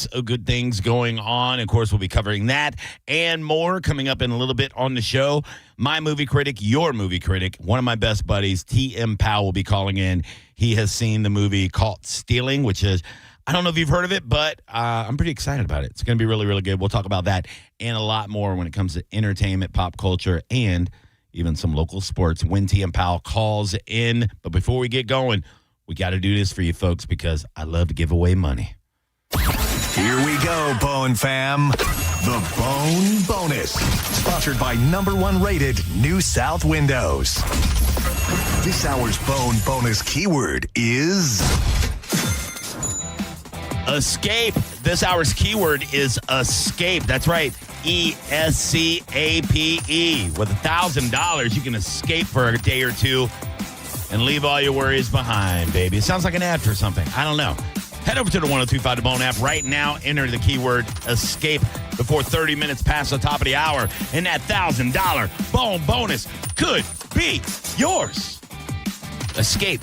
of good things going on. Of course, we'll be covering that and more coming up in a little bit on the show. My movie critic, your movie critic, one of my best buddies, T.M. Powell, will be calling in. He has seen the movie Caught Stealing, which is, I don't know if you've heard of it, but I'm pretty excited about it. It's going to be really, really good. We'll talk about that and a lot more when it comes to entertainment, pop culture, and even some local sports when T.M. Powell calls in. But before we get going, we got to do this for you folks because I love to give away money. Here we go, Bone fam. The Bone Bonus. Sponsored by #1 rated New South Windows. This hour's Bone Bonus keyword is escape. This hour's keyword is escape. That's right. ESCAPE. With $1,000, you can escape for a day or two and leave all your worries behind, baby. It sounds like an ad for something. I don't know. Head over to the 1025 The Bone app right now. Enter the keyword escape before 30 minutes past the top of the hour. And that $1,000 Bone Bonus could be yours. Escape.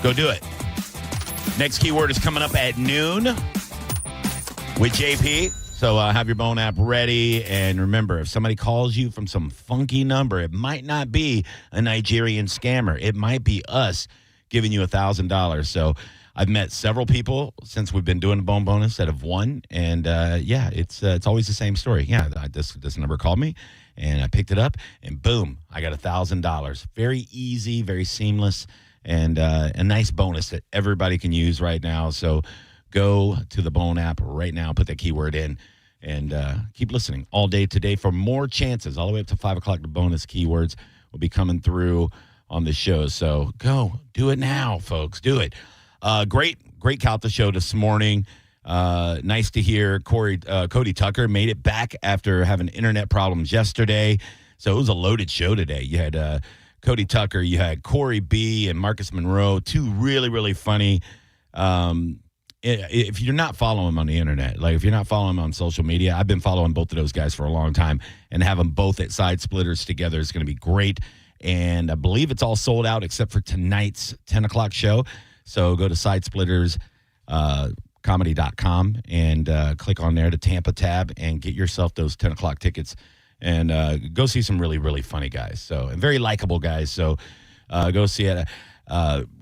Go do it. Next keyword is coming up at noon with JP. So have your Bone app ready. And remember, if somebody calls you from some funky number, it might not be a Nigerian scammer. It might be us giving you $1,000. So I've met several people since we've been doing the Bone Bonus that have won. And, it's always the same story. Yeah, this number called me, and I picked it up, and boom, I got $1,000. Very easy, very seamless, and a nice bonus that everybody can use right now. So go to the Bone app right now, put that keyword in, and keep listening all day today for more chances. All the way up to 5 o'clock, the bonus keywords will be coming through on the show. So go, do it now, folks. Do it. Great Calta show this morning. Nice to hear Cody Tucker made it back after having internet problems yesterday. So it was a loaded show today. You had Cody Tucker, you had Corey B. and Marcus Monroe, two really, really funny. If you're not following them on the internet, like if you're not following them on social media, I've been following both of those guys for a long time, and have them both at Side Splitters together is going to be great. And I believe it's all sold out except for tonight's 10 o'clock show. So go to sidesplitterscomedy.com and click on there, the Tampa tab, and get yourself those 10 o'clock tickets and go see some really, really funny guys. So, and very likable guys. So go see it.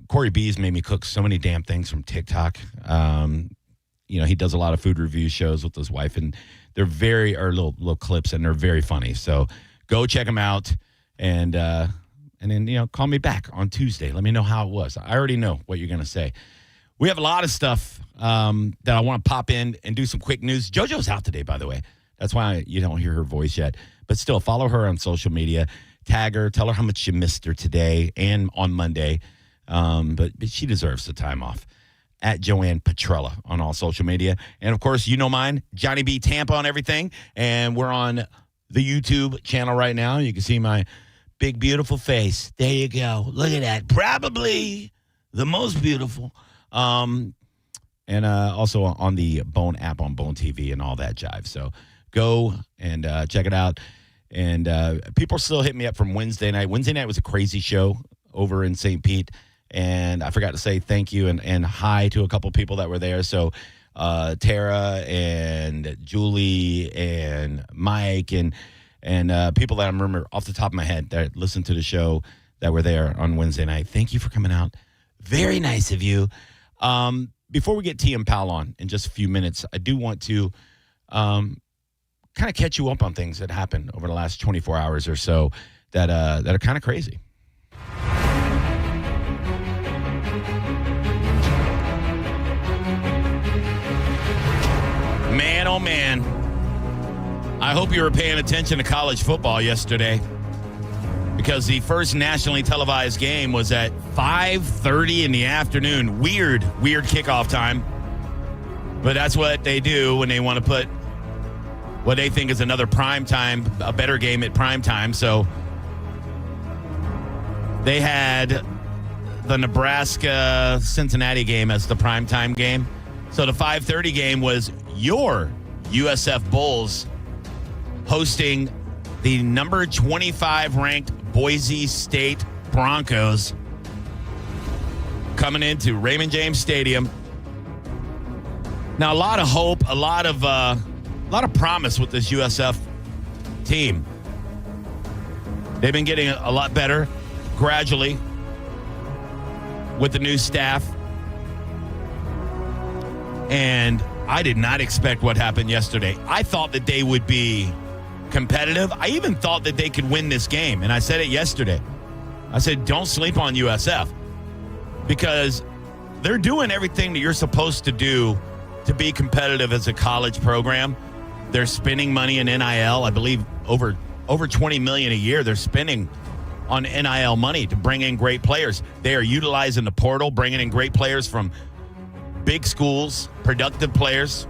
Corey B's made me cook so many damn things from TikTok. He does a lot of food review shows with his wife, and they're little clips, and they're very funny. So go check them out. And then, call me back on Tuesday. Let me know how it was. I already know what you're going to say. We have a lot of stuff that I want to pop in and do some quick news. JoJo's out today, by the way. That's why you don't hear her voice yet. But still, follow her on social media. Tag her. Tell her how much you missed her today and on Monday. But she deserves the time off. At Joanne Petrella on all social media. And, of course, you know mine, Johnny B. Tampa on everything. And we're on the YouTube channel right now. You can see my big, beautiful face. There you go. Look at that. Probably the most beautiful. And also on the Bone app on Bone TV and all that jive. So go and check it out. And people are still hitting me up from Wednesday night. Wednesday night was a crazy show over in St. Pete. And I forgot to say thank you and hi to a couple people that were there. So Tara and Julie and Mike and people that I remember off the top of my head that listened to the show that were there on Wednesday night. Thank you for coming out. Very nice of you. Before we get T.M. Powell on in just a few minutes, I do want to kind of catch you up on things that happened over the last 24 hours or so that are kind of crazy. Man, oh man. I hope you were paying attention to college football yesterday, because the first nationally televised game was at 5:30 in the afternoon. Weird kickoff time. But that's what they do when they want to put what they think is another prime time, a better game at prime time. So they had the Nebraska-Cincinnati game as the primetime game. So the 5:30 game was your USF Bulls hosting the number 25 ranked Boise State Broncos, coming into Raymond James Stadium Now, a lot of hope, a lot of promise with this USF team. They've been getting a lot better gradually with the new staff. And I did not expect what happened yesterday. I thought that they would be competitive. I even thought that they could win this game. And I said it yesterday. I said, don't sleep on USF because they're doing everything that you're supposed to do to be competitive as a college program. They're spending money in NIL. I believe over $20 million a year they're spending on NIL money to bring in great players. They are utilizing the portal, bringing in great players from big schools, productive players.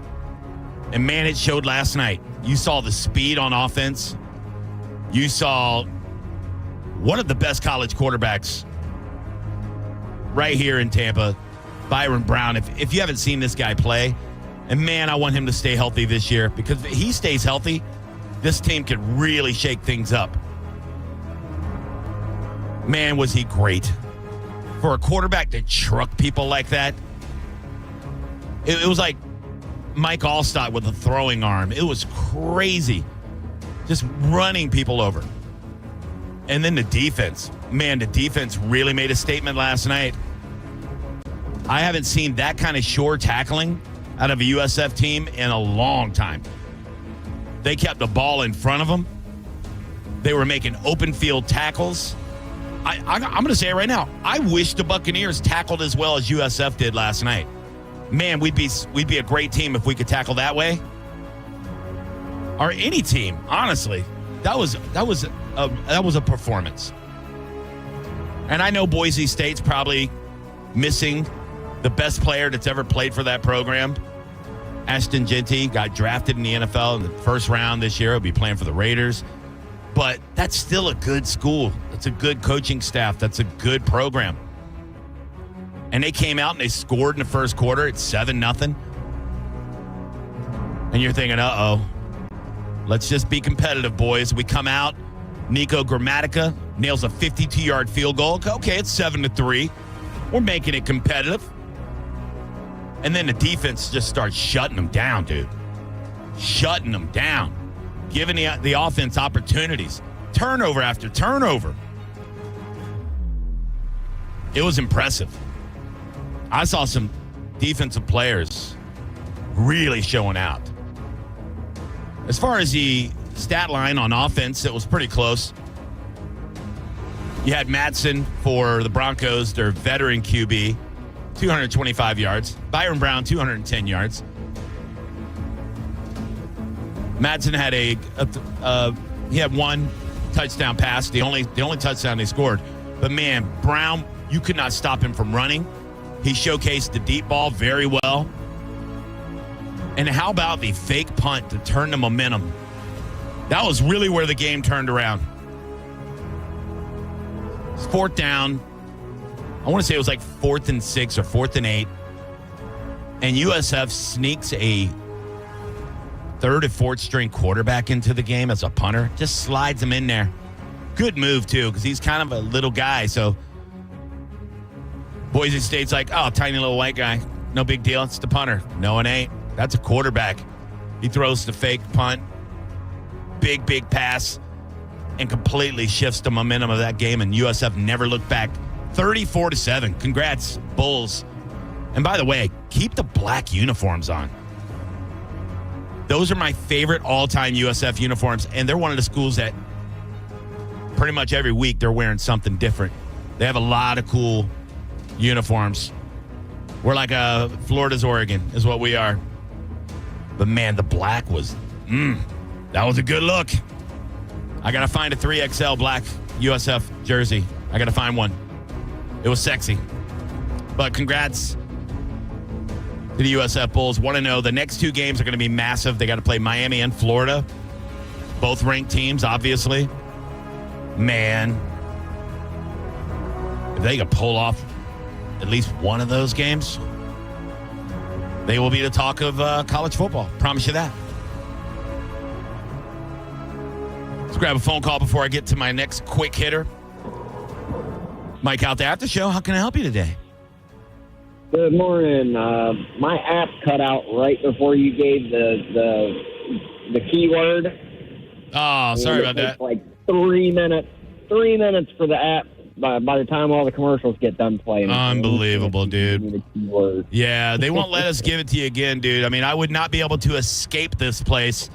And man, it showed last night. You saw the speed on offense. You saw one of the best college quarterbacks right here in Tampa, Byron Brown. If you haven't seen this guy play, and man, I want him to stay healthy this year because if he stays healthy, this team could really shake things up. Man, was he great. For a quarterback to truck people like that, it was like Mike Allstott with a throwing arm. It was crazy. Just running people over. And then the defense. Man, the defense really made a statement last night. I haven't seen that kind of sure tackling out of a USF team in a long time. They kept the ball in front of them. They were making open field tackles. I'm going to say it right now. I wish the Buccaneers tackled as well as USF did last night. Man, we'd be a great team if we could tackle that way. Or any team, honestly. That was a performance. And I know Boise State's probably missing the best player that's ever played for that program. Ashton Genty got drafted in the NFL in the first round this year. He'll be playing for the Raiders. But that's still a good school. That's a good coaching staff. That's a good program. And they came out and they scored in the first quarter. It's 7-0. And you're thinking, uh-oh. Let's just be competitive, boys. We come out. Nico Gramatica nails a 52-yard field goal. Okay, it's 7-3. We're making it competitive. And then the defense just starts shutting them down, dude. Shutting them down. Giving the offense opportunities. Turnover after turnover. It was impressive. I saw some defensive players really showing out. As far as the stat line on offense, it was pretty close. You had Madsen for the Broncos, their veteran QB, 225 yards. Byron Brown, 210 yards. Madsen had he had one touchdown pass, the only touchdown they scored. But man, Brown, you could not stop him from running. He showcased the deep ball very well. And how about the fake punt to turn the momentum? That was really where the game turned around. It's fourth down. I want to say it was like 4th and 6 or 4th and 8. And USF sneaks a third or fourth string quarterback into the game as a punter. Just slides him in there. Good move, too, because he's kind of a little guy. So Boise State's like, oh, tiny little white guy. No big deal. It's the punter. No, it ain't. That's a quarterback. He throws the fake punt. Big pass. And completely shifts the momentum of that game. And USF never looked back. 34-7. Congrats, Bulls. And by the way, keep the black uniforms on. Those are my favorite all-time USF uniforms. And they're one of the schools that pretty much every week they're wearing something different. They have a lot of cool uniforms. We're like Florida's Oregon is what we are. But man, the black was, that was a good look. I got to find a 3XL black USF jersey. I got to find one. It was sexy. But congrats to the USF Bulls. Want to know the next two games are going to be massive. They got to play Miami and Florida. Both ranked teams, obviously. Man, if they could pull off at least one of those games, they will be the talk of college football. Promise you that. Let's grab a phone call before I get to my next quick hitter. Mike Calta Aftershow, how can I help you today? Good morning. My app cut out right before you gave the keyword. Oh, sorry about It that. takes like 3 minutes. 3 minutes for the app by the time all the commercials get done playing. Unbelievable, dude. The keyword. Yeah, they won't let us give it to you again, dude. I mean, I would not be able to escape this place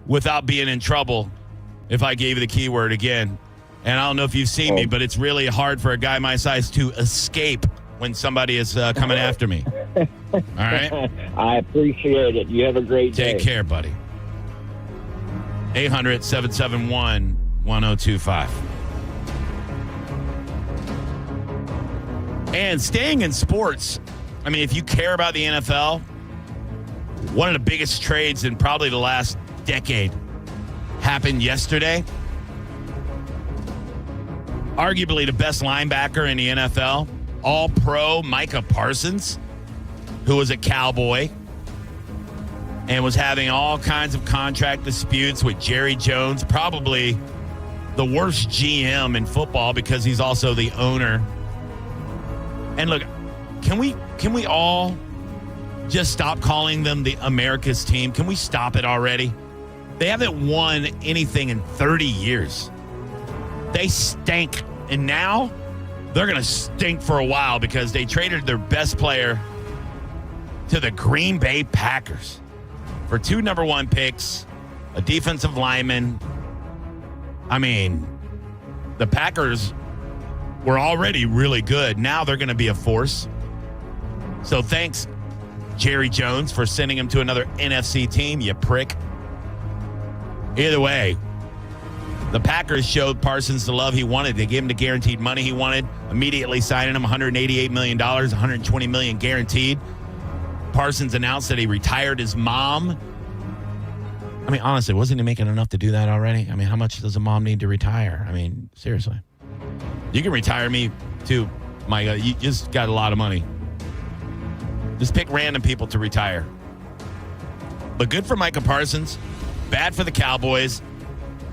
without being in trouble if I gave you the keyword again. And I don't know if you've seen me, but it's really hard for a guy my size to escape when somebody is coming after me. All right? I appreciate it. You have a great day. Take care, buddy. 800-771-1025. And staying in sports, I mean, if you care about the NFL, one of the biggest trades in probably the last decade happened yesterday. Arguably the best linebacker in the NFL, All-Pro Micah Parsons, who was a Cowboy and was having all kinds of contract disputes with Jerry Jones, probably the worst GM in football because he's also the owner. And look, can we all just stop calling them the America's team? Can we stop it already? They haven't won anything in 30 years. They stink. And now they're going to stink for a while because they traded their best player to the Green Bay Packers for 2 number 1 picks, a defensive lineman. I mean, the Packers were already really good. Now they're going to be a force. So thanks, Jerry Jones, for sending him to another NFC team, you prick. Either way, the Packers showed Parsons the love he wanted. They gave him the guaranteed money he wanted, immediately signing him $188 million, $120 million guaranteed. Parsons announced that he retired his mom. I mean, honestly, wasn't he making enough to do that already? I mean, how much does a mom need to retire? I mean, seriously. You can retire me too, Micah. You just got a lot of money. Just pick random people to retire. But good for Micah Parsons. Bad for the Cowboys.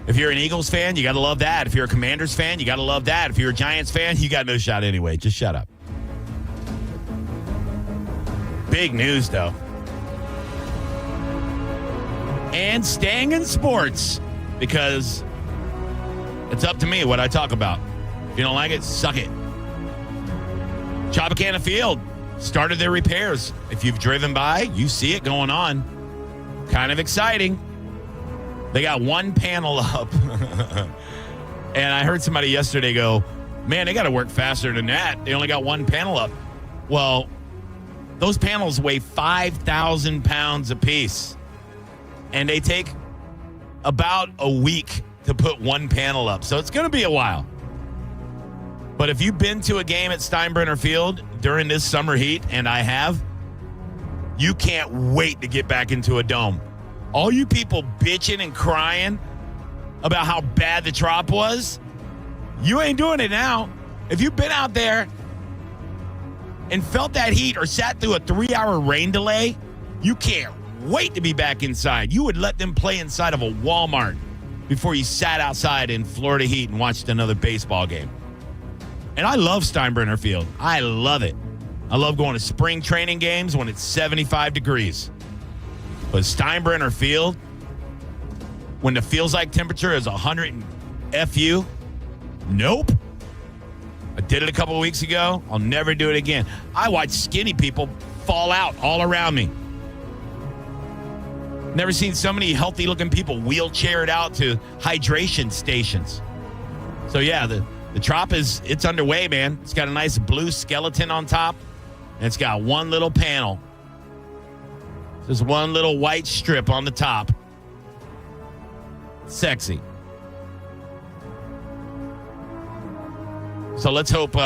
If you're an Eagles fan, you got to love that. If you're a Commanders fan, you got to love that. If you're a Giants fan, you got no shot anyway. Just shut up. Big news, though. And staying in sports, because it's up to me what I talk about. If you don't like it, suck it. Tropicana Field started their repairs. If you've driven by, you see it going on. Kind of exciting. They got 1 panel up. And I heard somebody yesterday go, man, they got to work faster than that. They only got 1 panel up. Well, those panels weigh 5,000 pounds apiece. And they take about a week to put 1 panel up. So it's going to be a while. But if you've been to a game at Steinbrenner Field during this summer heat, and I have, you can't wait to get back into a dome. All you people bitching and crying about how bad the Trop was, you ain't doing it now. If you've been out there and felt that heat or sat through a 3-hour rain delay, you can't wait to be back inside. You would let them play inside of a Walmart before you sat outside in Florida heat and watched another baseball game. And I love Steinbrenner Field. I love it. I love going to spring training games when it's 75 degrees. But Steinbrenner Field, when the feels like temperature is 100 and FU, nope. I did it a couple of weeks ago. I'll never do it again. I watch skinny people fall out all around me. Never seen so many healthy-looking people wheelchaired out to hydration stations. So, yeah, the Trop it's underway, man. It's got a nice blue skeleton on top, and it's got 1 little panel. There's 1 little white strip on the top. Sexy. So let's hope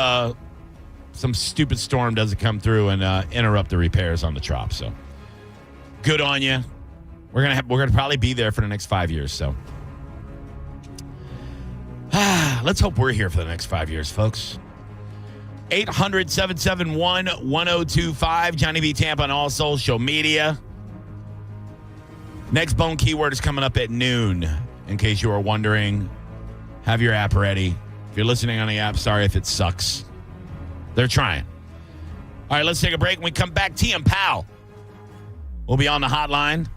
some stupid storm doesn't come through and interrupt the repairs on the Trop. So good on you. We're gonna probably be there for the next 5 years. So let's hope we're here for the next 5 years, folks. 800-771-1025. Johnny B. Tampa on all social media. Next Bone Keyword is coming up at noon. In case you are wondering, have your app ready. If you're listening on the app, sorry if it sucks. They're trying. All right, let's take a break. When we come back, TM Powell will be on the hotline.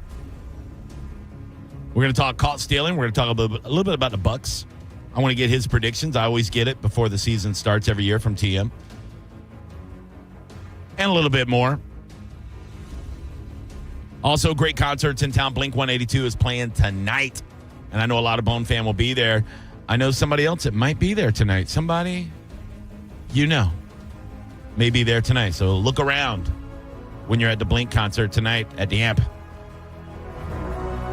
We're going to talk caught stealing. We're going to talk a little bit about the Bucks. I want to get his predictions. I always get it before the season starts every year from TM. And a little bit more. Also, great concerts in town. Blink-182 is playing tonight. And I know a lot of Bone fan will be there. I know somebody else that might be there tonight. Somebody may be there tonight. So look around when you're at the Blink concert tonight at the Amp.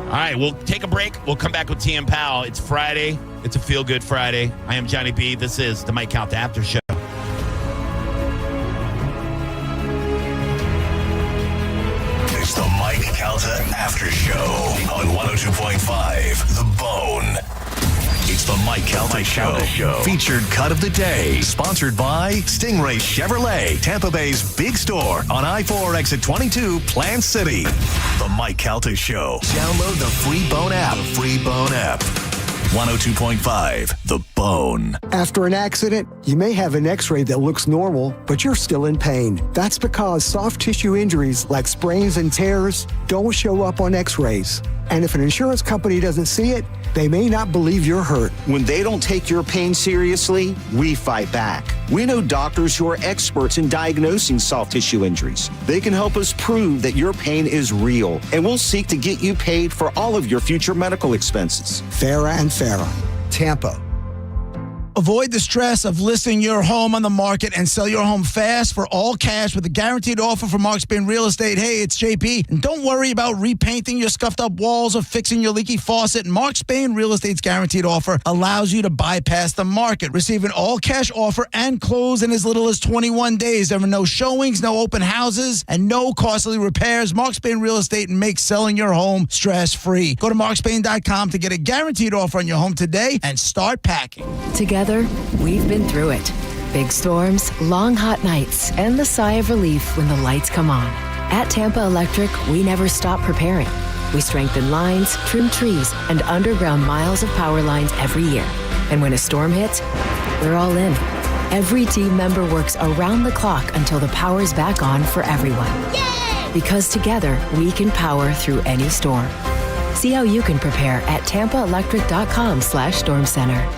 All right, we'll take a break. We'll come back with TM Powell. It's Friday. It's a feel-good Friday. I am Johnny B. This is the Mike Calta Aftershow. It's the Mike Calta Aftershow on 102.5 The Bone. It's the Mike Calta Show. Featured cut of the day. Sponsored by Stingray Chevrolet, Tampa Bay's big store on I-4 exit 22, Plant City. The Mike Calta Show. Download the free Bone app. 102.5 The Bone. After an accident, you may have an x-ray that looks normal, but you're still in pain. That's because soft tissue injuries like sprains and tears don't show up on x-rays. And if an insurance company doesn't see it, they may not believe you're hurt. When they don't take your pain seriously, we fight back. We know doctors who are experts in diagnosing soft tissue injuries. They can help us prove that your pain is real, and we'll seek to get you paid for all of your future medical expenses. Farah and Farah, Tampa. Avoid the stress of listing your home on the market and sell your home fast for all cash with a guaranteed offer from Mark Spain Real Estate. Hey, it's JP. And don't worry about repainting your scuffed up walls or fixing your leaky faucet. Mark Spain Real Estate's guaranteed offer allows you to bypass the market. Receive an all cash offer and close in as little as 21 days. There are no showings, no open houses, and no costly repairs. Mark Spain Real Estate makes selling your home stress free. Go to markspain.com to get a guaranteed offer on your home today and start packing. Together, we've been through it. Big storms, long hot nights, and the sigh of relief when the lights come on. At Tampa Electric, we never stop preparing. We strengthen lines, trim trees, and underground miles of power lines every year. And when a storm hits, we're all in. Every team member works around the clock until the power's back on for everyone. Yay! Because together, we can power through any storm. See how you can prepare at tampaelectric.com/storm center.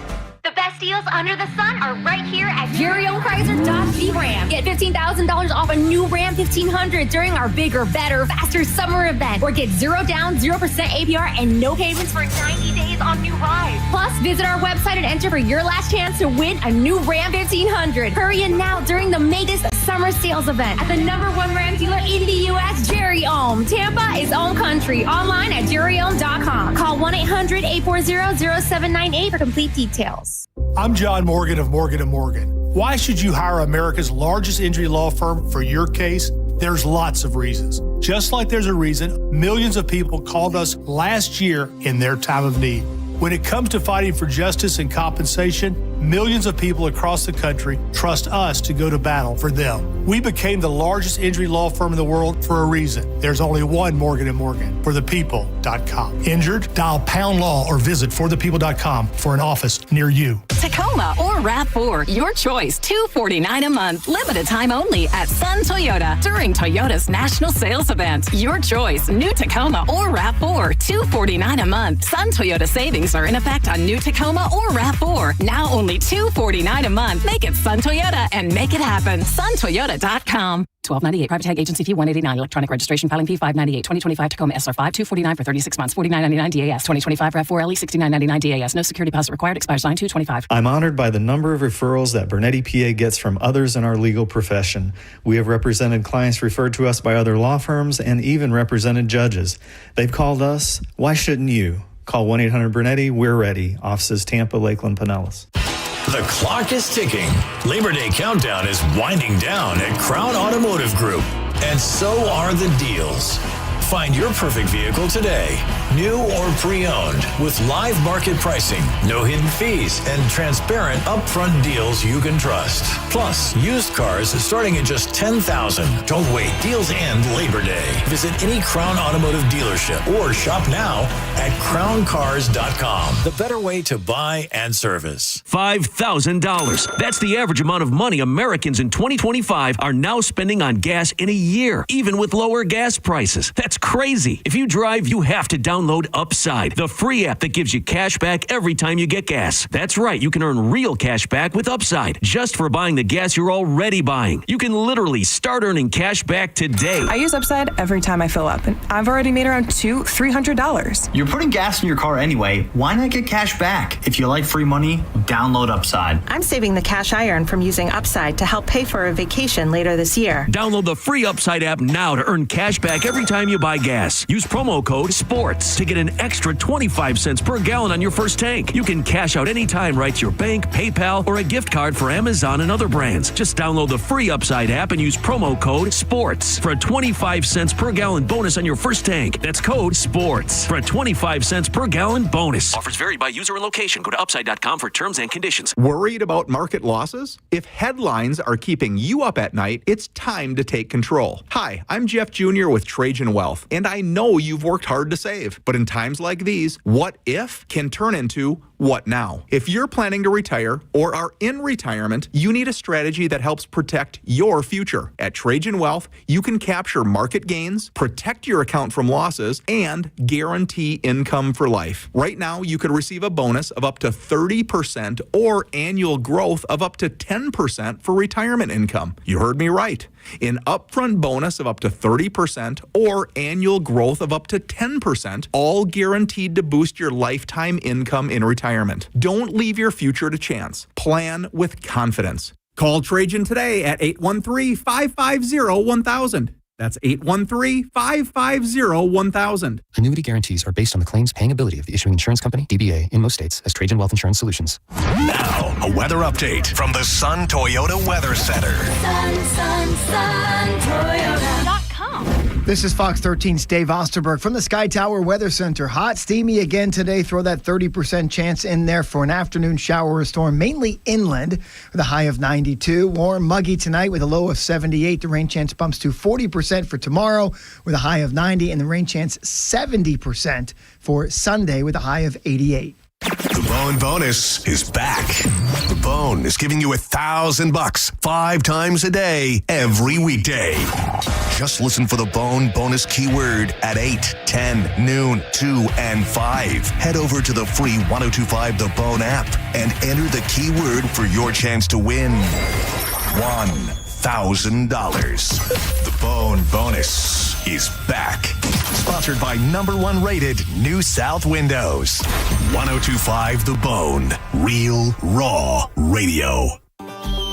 The best deals under the sun are right here at Jerry O. Chrysler Dodge Jeep Ram. Get $15,000 off a new Ram 1500 during our bigger, better, faster summer event. Or get 0 down, 0% APR, and no payments for 90 days on new rides. Plus, visit our website and enter for your last chance to win a new Ram 1500. Hurry in now during the Vegas summer sales event at the #1 Ram dealer in the U.S., Jerry Ohm. Tampa is Ohm Country. Online at jerryohm.com. Call 1-800-840-0798 for complete details. I'm John Morgan of Morgan & Morgan. Why should you hire America's largest injury law firm for your case? There's lots of reasons. Just like there's a reason millions of people called us last year in their time of need. When it comes to fighting for justice and compensation, millions of people across the country trust us to go to battle for them. We became the largest injury law firm in the world for a reason. There's only one Morgan & Morgan, forthepeople.com. Injured? Dial #law or visit forthepeople.com for an office near you. Tacoma or RAV4, your choice, $249 a month. Limited time only at Sun Toyota during Toyota's national sales event. Your choice, new Tacoma or RAV4, $249 a month. Sun Toyota savings are in effect on new Tacoma or RAV4. Now only $249 a month. Make it Sun Toyota and make it happen. SunToyota.com. $12.98. Private tag agency fee $189. Electronic registration filing fee $598. 2025 Tacoma SR5 $249 for 36 months. $49.99 DAS. 2025 RAV4 LE $69.99 DAS. No security deposit required. Expires 9/2/25. I'm honored by the number of referrals that Bernetti PA gets from others in our legal profession. We have represented clients referred to us by other law firms and even represented judges. They've called us. Why shouldn't you? Call 1-800-BERNETTI. We're ready. Offices Tampa, Lakeland, Pinellas. The clock is ticking. Labor Day countdown is winding down at Crown Automotive Group. And so are the deals. Find your perfect vehicle today. New or pre-owned with live market pricing, no hidden fees, and transparent upfront deals you can trust. Plus, used cars starting at just $10,000. Don't wait. Deals end Labor Day. Visit any Crown Automotive dealership or shop now at crowncars.com. The better way to buy and service. $5,000. That's the average amount of money Americans in 2025 are now spending on gas in a year, even with lower gas prices. That's crazy. If you drive, you have to download Upside, the free app that gives you cash back every time you get gas. That's right. You can earn real cash back with Upside just for buying the gas you're already buying. You can literally start earning cash back today. I use Upside every time I fill up, and I've already made around $200-$300. You're putting gas in your car anyway. Why not get cash back? If you like free money, download Upside. I'm saving the cash I earn from using Upside to help pay for a vacation later this year. Download the free Upside app now to earn cash back every time you buy gas. Use promo code SPORTS to get an extra 25 cents per gallon on your first tank. You can cash out anytime right to your bank, PayPal, or a gift card for Amazon and other brands. Just download the free Upside app and use promo code SPORTS for a 25 cents per gallon bonus on your first tank. That's code SPORTS for a 25 cents per gallon bonus. Offers vary by user and location. Go to upside.com for terms and conditions. Worried about market losses? If headlines are keeping you up at night, it's time to take control. Hi, I'm Jeff Jr. with Trajan Wealth, and I know you've worked hard to save. But in times like these, what if can turn into what now? If you're planning to retire or are in retirement, you need a strategy that helps protect your future. At Trajan Wealth, you can capture market gains, protect your account from losses, and guarantee income for life. Right now, you could receive a bonus of up to 30% or annual growth of up to 10% for retirement income. You heard me right. An upfront bonus of up to 30% or annual growth of up to 10%, all guaranteed to boost your lifetime income in retirement. Don't leave your future to chance. Plan with confidence. Call Trajan today at 813-550-1000. That's 813-550-1000. Annuity guarantees are based on the claims paying ability of the issuing insurance company, DBA, in most states as Trajan Wealth Insurance Solutions. Now, a weather update from the Sun Toyota Weather Center. SunToyota.com. This is Fox 13's Dave Osterberg from the Sky Tower Weather Center. Hot, steamy again today. Throw that 30% chance in there for an afternoon shower or storm, mainly inland with a high of 92. Warm, muggy tonight with a low of 78. The rain chance bumps to 40% for tomorrow with a high of 90, and the rain chance 70% for Sunday with a high of 88. The Bone Bonus is back. The Bone is giving you $1,000 5 times a day, every weekday. Just listen for the Bone Bonus keyword at 8, 10, noon, 2, and 5. Head over to the free 1025 The Bone app and enter the keyword for your chance to win $1,000. The Bone Bonus is back. Sponsored by #1 rated New South Windows. 1025 The Bone. Real, raw radio.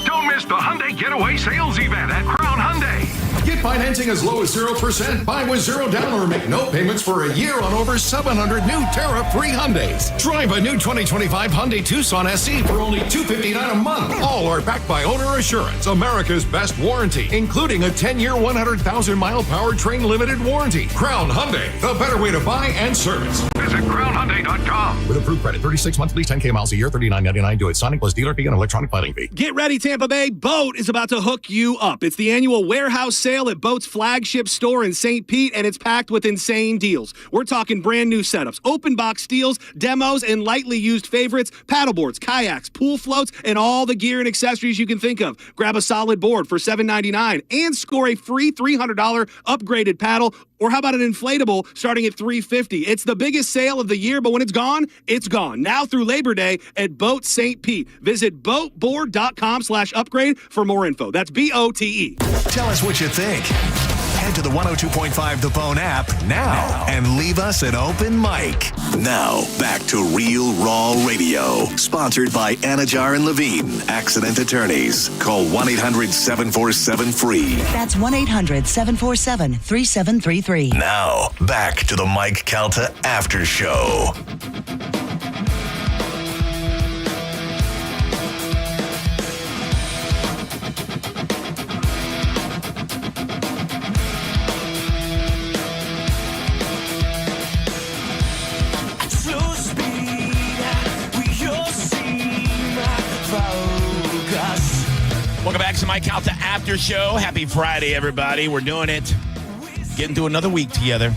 Don't miss the Hyundai Getaway Sales Event at Crown Hyundai. Get financing as low as 0%, buy with 0 down, or make no payments for a year on over 700 new tariff-free Hyundais. Drive a new 2025 Hyundai Tucson SE for only $259 a month. All are backed by Owner Assurance, America's best warranty, including a 10-year, 100,000-mile powertrain limited warranty. Crown Hyundai, the better way to buy and service. Visit CrownHyundai.com. With approved credit, 36 months, lease 10K miles a year, $39.99. Do it. Signing plus dealer fee and electronic filing fee. Get ready, Tampa Bay. Boat is about to hook you up. It's the annual warehouse sale at Boat's flagship store in St. Pete, and it's packed with insane deals. We're talking brand new setups, open box deals, demos, and lightly used favorites, paddleboards, kayaks, pool floats, and all the gear and accessories you can think of. Grab a solid board for $7.99 and score a free $300 upgraded paddle. Or how about an inflatable starting at $350? It's the biggest sale of the year, but when it's gone, it's gone. Now through Labor Day at Boat St. Pete. Visit boatboard.com/upgrade for more info. That's BOTE. Tell us what you think. Head to the 102.5 The Bone app now and leave us an open mic. Now, back to Real Raw Radio. Sponsored by Anajar and Levine, accident attorneys. Call 1-800-747-FREE. That's 1-800-747-3733. Now, back to the Mike Calta Aftershow. back to my Calta Aftershow. Happy Friday, everybody. We're doing it. Getting through another week together.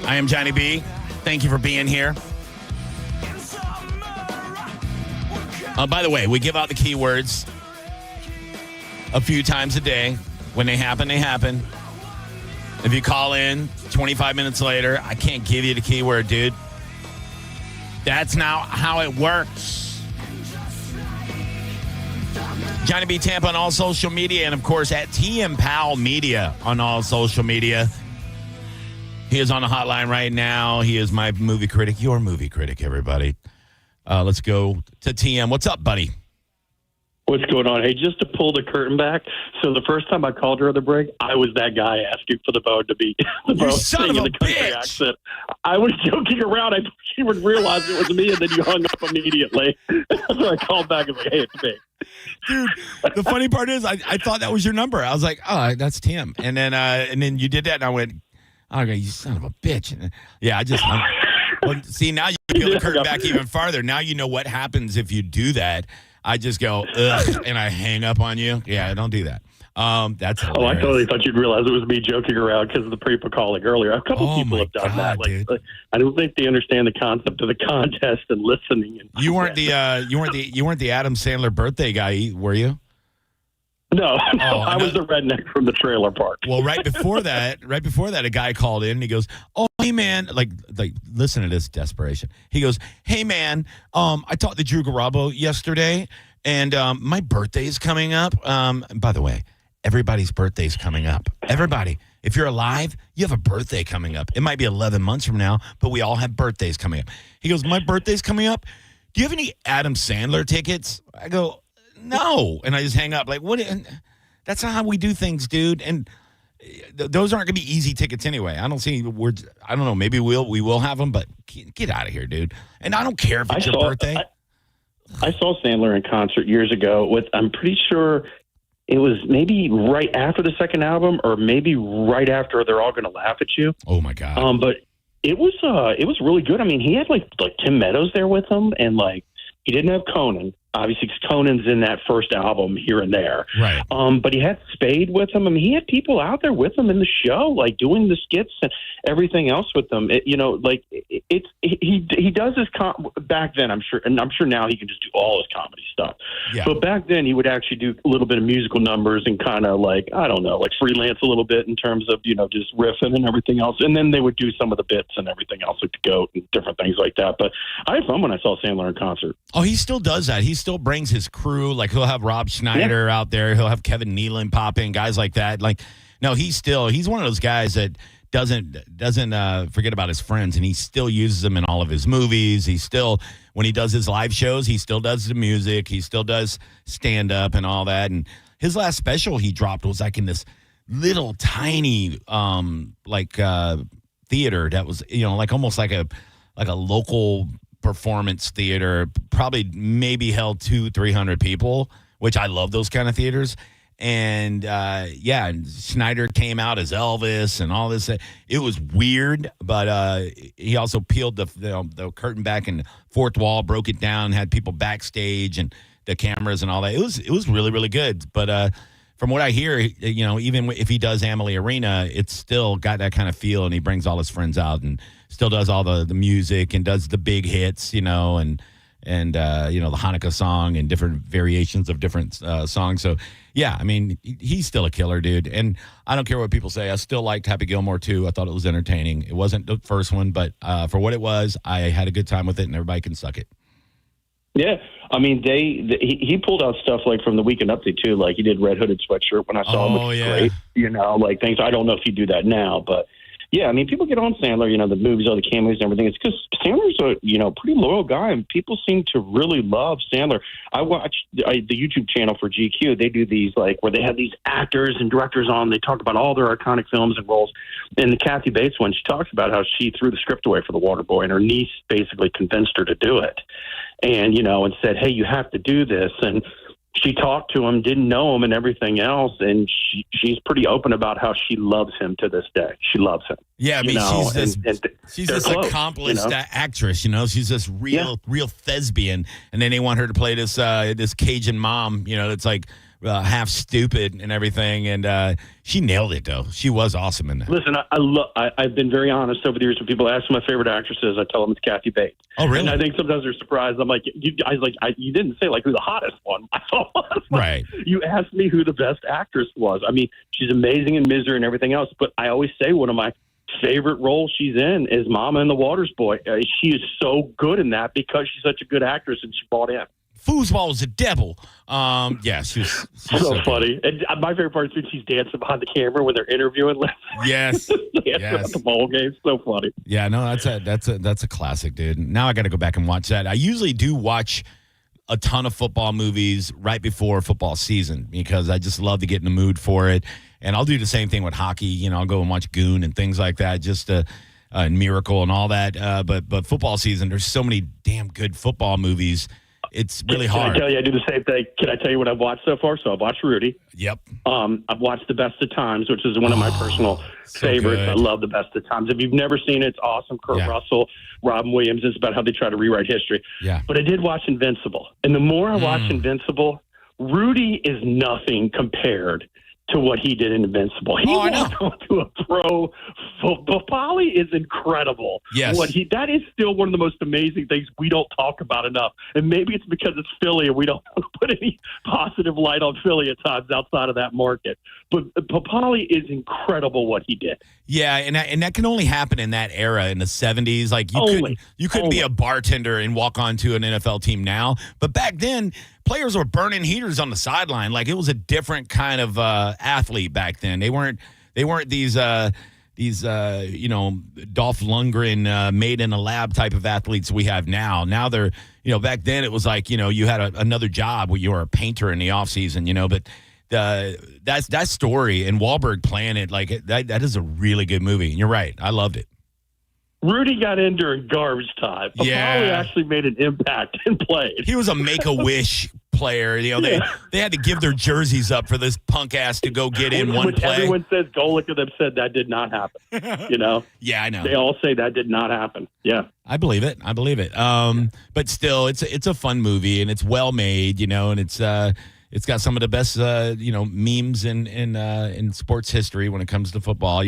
I am Johnny B. Thank you for being here. By the way, we give out the keywords a few times a day. When they happen, they happen. If you call in 25 minutes later, I can't give you the keyword, dude. That's not how it works. Johnny B. Tampa on all social media, and of course at TM Powell Media on all social media. He is on the hotline right now. He is my movie critic, your movie critic, everybody. Let's go to TM. What's up, buddy? What's going on? Hey, just to pull the curtain back. So the first time I called her at the break, I was that guy asking for the bone to be the You bone son of a in the country bitch. accent. I was joking around. I thought she would realize it was me, and then you hung up immediately. So I called back and was like, hey, it's me. Dude, the funny part is I thought that was your number. I was like, oh, that's Tim. And then you did that, and I went, oh, you son of a bitch. And, yeah, I just well, see, now you peel the curtain back even farther. Now you know what happens if you do that. I just go, ugh, and I hang up on you. Yeah, don't do that. That's hilarious. Oh, I totally thought you'd realize it was me joking around because of the people calling earlier. A couple people have done that. Like, I don't think they understand the concept of the contest and listening. And You weren't the Adam Sandler birthday guy, were you? No, I was the redneck from the trailer park. Well, right before that, a guy called in and he goes, "Oh, hey man, like, listen to this desperation." He goes, "Hey man, I talked to Drew Garabo yesterday, and my birthday is coming up. And by the way, everybody's birthday is coming up. Everybody, if you're alive, you have a birthday coming up. It might be 11 months from now, but we all have birthdays coming up." He goes, "My birthday's coming up. Do you have any Adam Sandler tickets?" I go, "No," and I just hang up. Like, what? That's not how we do things, dude. And those aren't going to be easy tickets anyway. I don't see words. I don't know. Maybe we will have them, but get out of here, dude. And I don't care if it's your birthday. I saw Sandler in concert years ago with, I'm pretty sure it was maybe right after the second album, or maybe right after They're All Gonna Laugh at You. Oh my God! But it was really good. I mean, he had like Tim Meadows there with him, and like he didn't have Conan. Obviously, 'cause Conan's in that first album here and there. Right. But he had Spade with him. I mean, he had people out there with him in the show, like doing the skits and everything else with them. He does his back then. I'm sure, and I'm sure now he can just do all his comedy stuff. Yeah. But back then, he would actually do a little bit of musical numbers and kind of like, I don't know, like freelance a little bit in terms of just riffing and everything else. And then they would do some of the bits and everything else, like the goat and different things like that. But I had fun when I saw Sandler in concert. Oh, he still does that. He still brings his crew. Like, he'll have Rob Schneider out there. He'll have Kevin Nealon pop in, guys like that. Like, no, he's one of those guys that doesn't forget about his friends, and he still uses them in all of his movies. He still, when he does his live shows, he still does the music. He still does stand up and all that. And his last special he dropped was like in this little tiny theater that was like almost like a local performance theater, probably maybe held 200-300 people, which I love those kind of theaters. And and Schneider came out as Elvis and all this. It was weird, but he also peeled the curtain back and fourth wall, broke it down, had people backstage and the cameras and all that. It was really, really good. But from what I hear, even if he does Amalie Arena, it's still got that kind of feel, and he brings all his friends out and still does all the music and does the big hits, and the Hanukkah song and different variations of different songs. So, yeah, I mean, he's still a killer, dude. And I don't care what people say. I still liked Happy Gilmore, too. I thought it was entertaining. It wasn't the first one, but for what it was, I had a good time with it, and everybody can suck it. Yeah, I mean, he pulled out stuff like from the Weekend Update too. Like he did Red Hooded Sweatshirt when I saw him, which was great. Like things. I don't know if he'd do that now, but yeah, I mean, people get on Sandler. The movies, all the cameos, and everything. It's because Sandler's a pretty loyal guy, and people seem to really love Sandler. I watch the YouTube channel for GQ. They do these like where they have these actors and directors on. They talk about all their iconic films and roles. And the Kathy Bates one, she talks about how she threw the script away for The Waterboy, and her niece basically convinced her to do it. And, and said, hey, you have to do this. And she talked to him, didn't know him and everything else. And she's pretty open about how she loves him to this day. She loves him. Yeah, I mean, she's this accomplished actress, she's this real thespian. And then they want her to play this Cajun mom, that's like half stupid and everything. And she nailed it, though. She was awesome in that. Listen, I've been very honest over the years. When people ask my favorite actress is, I tell them it's Kathy Bates. Oh, really? And I think sometimes they're surprised. I'm like, you didn't say like who the hottest one I thought was. Right. You asked me who the best actress was. I mean, she's amazing in Misery and everything else. But I always say one of my favorite roles she's in is Mama and the Waters Boy. She is so good in that because she's such a good actress and she bought in. Foosball is a devil. Yeah, she's so funny. And my favorite part is when she's dancing behind the camera when they're interviewing. Yes. At the ball game. So funny. Yeah, no, that's a classic, dude. Now I got to go back and watch that. I usually do watch a ton of football movies right before football season because I just love to get in the mood for it. And I'll do the same thing with hockey. You know, I'll go and watch Goon and things like that, just Miracle and all that. But football season, there's so many damn good football movies. It's really hard. Can I tell you, I do the same thing. Can I tell you what I've watched so far? So I've watched Rudy. Yep. I've watched The Best of Times, which is one of my personal favorites. good. I love The Best of Times. If you've never seen it, it's awesome. Kurt Russell, Robin Williams. It's about how they try to rewrite history. Yeah. But I did watch Invincible. And the more I watch Invincible, Rudy is nothing compared to what he did in Invincible. He walked onto a pro football. Polly is incredible. Yes. That is still one of the most amazing things we don't talk about enough. And maybe it's because it's Philly and we don't put any positive light on Philly at times outside of that market. But Polly is incredible what he did. Yeah, and that can only happen in that era in the 70s. Like you couldn't be a bartender and walk onto an NFL team now. But back then, players were burning heaters on the sideline. Like it was a different kind of athlete back then. They weren't these Dolph Lundgren made in a lab type of athletes we have now. Now they're, back then it was like, you had another job where you were a painter in the off season, but that story and Wahlberg playing it, like that is a really good movie. And you're right. I loved it. Rudy got in during garbage time. Yeah. Polly actually made an impact and played. He was a Make-A-Wish player. They had to give their jerseys up for this punk ass to go get in one play. Everyone says Golick of them said that did not happen. Yeah, I know. They all say that did not happen. Yeah. I believe it. But still, it's a fun movie and it's well made, and it's got some of the best memes in sports history when it comes to football.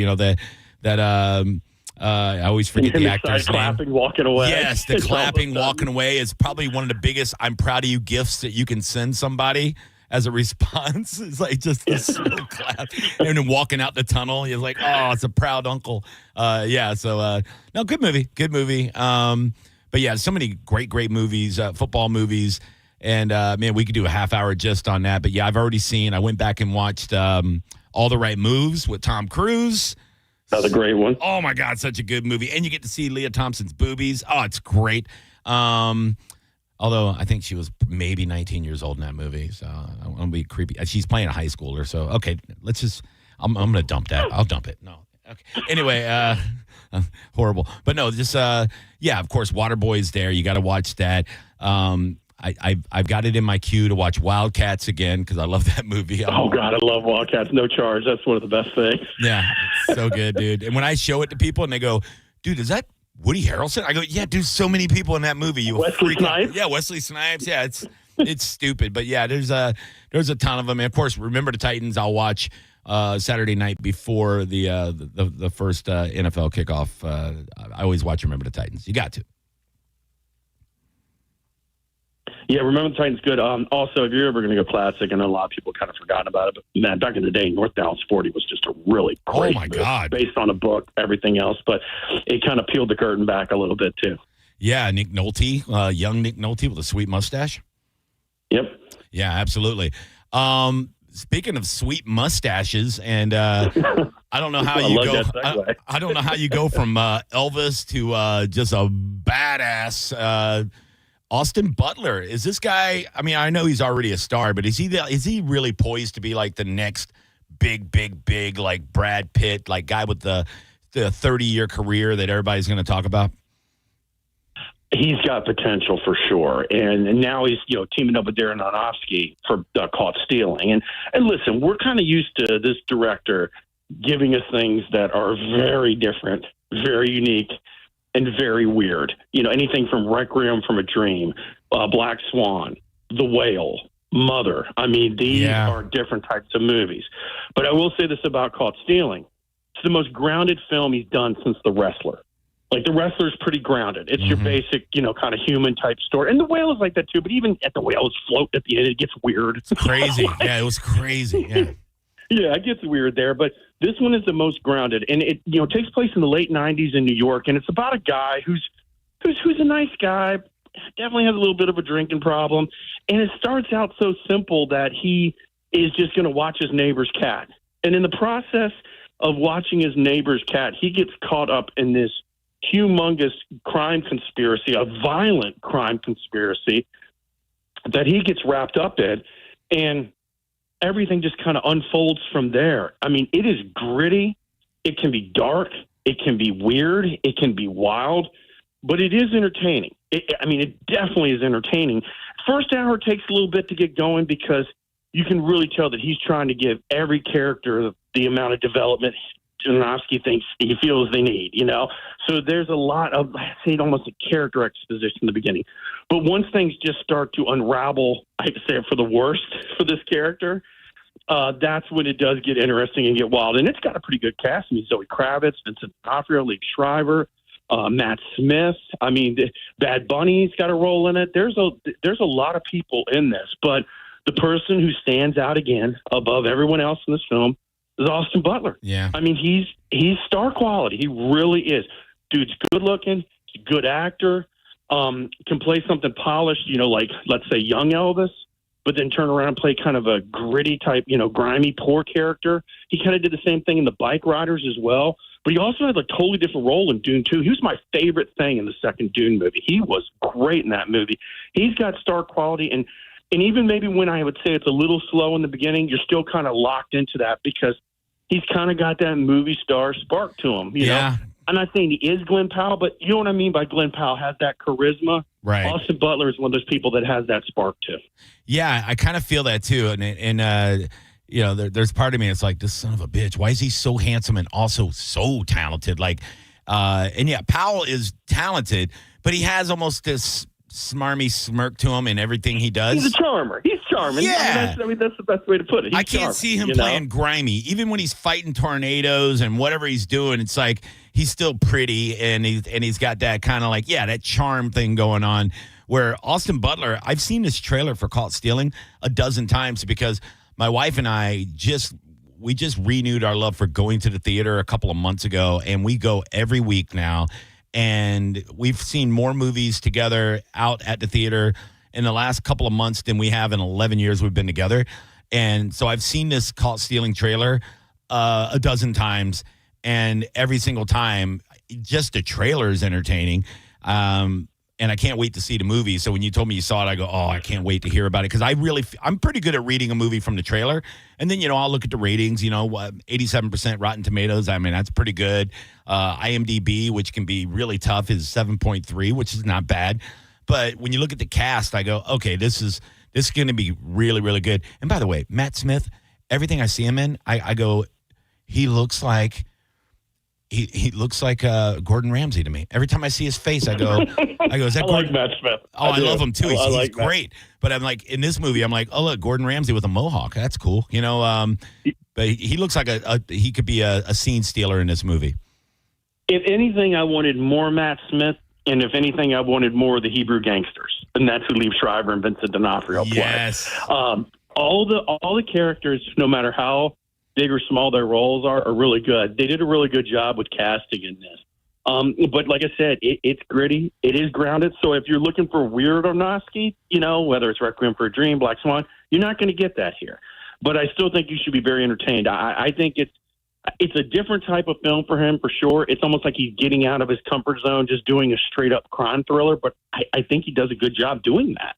I always forget the actor's name. Clapping, walking away. Yes, the clapping, walking away is probably one of the biggest "I'm proud of you" gifts that you can send somebody as a response. It's like just this little clap, and then walking out the tunnel, you're like, "Oh, it's a proud uncle." So good movie. But yeah, so many great movies, football movies, and man, we could do a half hour just on that. But yeah, I went back and watched All the Right Moves with Tom Cruise. Another great one. Oh, my God, such a good movie. And you get to see Leah Thompson's boobies. Oh, it's great. Although I think she was maybe 19 years old in that movie, so I want to be creepy. She's playing a high schooler, so okay, I'm going to dump that. I'll dump it. No. Okay. Anyway, horrible. But no, just, of course, Waterboy's there. You got to watch that. I've got it in my queue to watch Wildcats again because I love that movie. Oh, God, I love Wildcats. No charge. That's one of the best things. Yeah, it's so good, dude. And when I show it to people and they go, dude, is that Woody Harrelson? I go, yeah, dude, so many people in that movie. Wesley Snipes? Yeah, Wesley Snipes. Yeah, it's stupid. But, yeah, there's a ton of them. And, of course, Remember the Titans I'll watch Saturday night before the first NFL kickoff. I always watch Remember the Titans. You got to. Yeah, Remember the Titans good. Also, if you're ever going to go classic, I know a lot of people kind of forgotten about it, but man, back in the day, North Dallas 40 was just a really great movie, based on a book, everything else, but it kind of peeled the curtain back a little bit too. Yeah, Nick Nolte, young Nick Nolte with a sweet mustache. Yep. Yeah, absolutely. Speaking of sweet mustaches, and I don't know how you go. I don't know how you go from Elvis to just a badass. Austin Butler, is this guy? I mean, I know he's already a star, but is he really poised to be like the next big like Brad Pitt, like guy with the 30-year career that everybody's going to talk about? He's got potential for sure, and now he's teaming up with Darren Aronofsky for Caught Stealing. And listen, we're kind of used to this director giving us things that are very different, very unique, and very weird. Anything from Requiem from a Dream, Black Swan, The Whale, Mother. I mean, these are different types of movies. But I will say this about Caught Stealing. It's the most grounded film he's done since The Wrestler. Like, The Wrestler's pretty grounded. It's your basic, kind of human type story. And The Whale is like that too, but even at The Whale's float at the end, it gets weird. It's crazy. Yeah, it was crazy. Yeah. Yeah, it gets weird there, but this one is the most grounded, and it takes place in the late '90s in New York, and it's about a guy who's a nice guy, definitely has a little bit of a drinking problem, and it starts out so simple that he is just going to watch his neighbor's cat, and in the process of watching his neighbor's cat, he gets caught up in this humongous crime conspiracy, a violent crime conspiracy that he gets wrapped up in, and everything just kind of unfolds from there. I mean, it is gritty. It can be dark. It can be weird. It can be wild, but it is entertaining. It definitely is entertaining. First hour takes a little bit to get going because you can really tell that he's trying to give every character the amount of development Aronofsky thinks he feels they need, So there's a lot of, I'd say, almost a character exposition in the beginning. But once things just start to unravel, I hate to say it for the worst for this character, that's when it does get interesting and get wild. And it's got a pretty good cast. I mean, Zoe Kravitz, Vincent D'Onofrio, Liev Schreiber, Matt Smith. I mean, Bad Bunny's got a role in it. There's a lot of people in this. But the person who stands out again above everyone else in this film is Austin Butler. Yeah. I mean, he's star quality. He really is. Dude's good looking. He's a good actor. Can play something polished, like, let's say, young Elvis, but then turn around and play kind of a gritty type, grimy, poor character. He kind of did the same thing in The Bike Riders as well. But he also had a totally different role in Dune 2. He was my favorite thing in the second Dune movie. He was great in that movie. He's got star quality, and even maybe when I would say it's a little slow in the beginning, you're still kind of locked into that because he's kind of got that movie star spark to him, you know? I'm not saying he is Glenn Powell, but you know what I mean by Glenn Powell has that charisma. Right. Austin Butler is one of those people that has that spark too. Yeah, I kind of feel that too. And there's part of me that's like, this son of a bitch, why is he so handsome and also so talented? Powell is talented, but he has almost this smarmy smirk to him in everything he does. He's a charmer. He's charming. Yeah. That's the best way to put it. I can't see him playing grimy. Even when he's fighting tornadoes and whatever he's doing, it's like he's still pretty and he's got that kind of that charm thing going on. Where Austin Butler, I've seen this trailer for Caught Stealing a dozen times because my wife and I just renewed our love for going to the theater a couple of months ago, and we go every week now. And we've seen more movies together out at the theater in the last couple of months than we have in 11 years we've been together. And so I've seen this Caught Stealing trailer a dozen times, and every single time, just the trailer is entertaining. And I can't wait to see the movie. So when you told me you saw it, I go, oh, I can't wait to hear about it. Because I'm pretty good at reading a movie from the trailer. And then, I'll look at the ratings, 87% Rotten Tomatoes. I mean, that's pretty good. IMDb, which can be really tough, is 7.3, which is not bad. But when you look at the cast, I go, okay, this is going to be really, really good. And by the way, Matt Smith, everything I see him in, I go, he looks like... He looks like Gordon Ramsay to me. Every time I see his face, I go, is that Gordon? like Matt Smith. Oh, I love him too. He's great. But I'm like, in this movie, I'm like, oh, look, Gordon Ramsay with a mohawk. That's cool. But he looks like he could be a scene stealer in this movie. If anything, I wanted more Matt Smith, and if anything, I wanted more of the Hebrew gangsters. And that's who Liev Schreiber and Vincent D'Onofrio play. Yes. All the characters, no matter how big or small their roles are really good. They did a really good job with casting in this. But like I said, it's gritty. It is grounded. So if you're looking for weird Aronofsky, whether it's Requiem for a Dream, Black Swan, you're not going to get that here. But I still think you should be very entertained. I think it's a different type of film for him, for sure. It's almost like he's getting out of his comfort zone, just doing a straight-up crime thriller. But I think he does a good job doing that,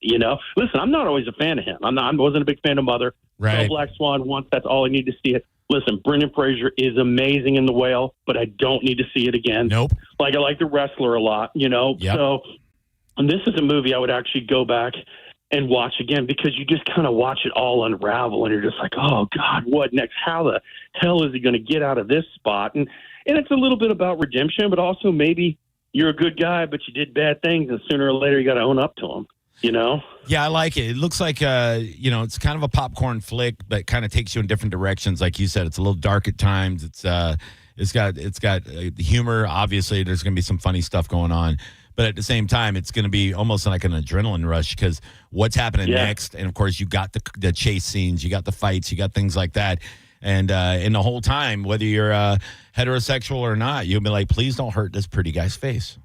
Listen, I'm not always a fan of him. I wasn't a big fan of Mother. Right. Saw Black Swan once. That's all I need to see it. Listen, Brendan Fraser is amazing in The Whale, but I don't need to see it again. Nope. I like The Wrestler a lot, Yep. So, and this is a movie I would actually go back and watch again because you just kind of watch it all unravel, and you're just like, oh, God, what next? How the hell is he going to get out of this spot? And it's a little bit about redemption, but also maybe you're a good guy, but you did bad things, and sooner or later you got to own up to them. You know? Yeah, I like it. It looks like it's kind of a popcorn flick, but kind of takes you in different directions. Like you said, it's a little dark at times. It's got humor. Obviously, there's going to be some funny stuff going on, but at the same time, it's going to be almost like an adrenaline rush because what's happening next, and of course, you got the chase scenes, you got the fights, you got things like that, and the whole time, whether you're heterosexual or not, you'll be like, please don't hurt this pretty guy's face.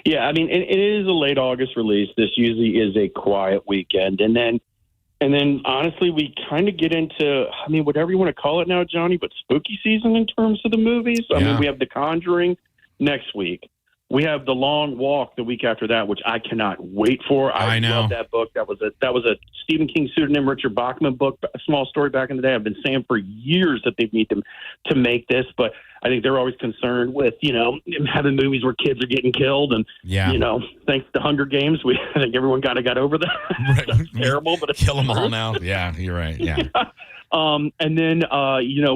Yeah, I mean, it is a late August release. This usually is a quiet weekend. And then honestly, we kind of get into, I mean, whatever you want to call it now, Johnny, but spooky season in terms of the movies. I mean, we have The Conjuring next week. We have The Long Walk the week after that, which I cannot wait for. I love that book. That was a Stephen King pseudonym, Richard Bachman book, a small story back in the day. I've been saying for years that they need to make this, but I think they're always concerned with, having movies where kids are getting killed. And, thanks to Hunger Games, I think everyone got over that. Right. That's terrible, but it's kill them all now. Yeah, you're right. Yeah. And then,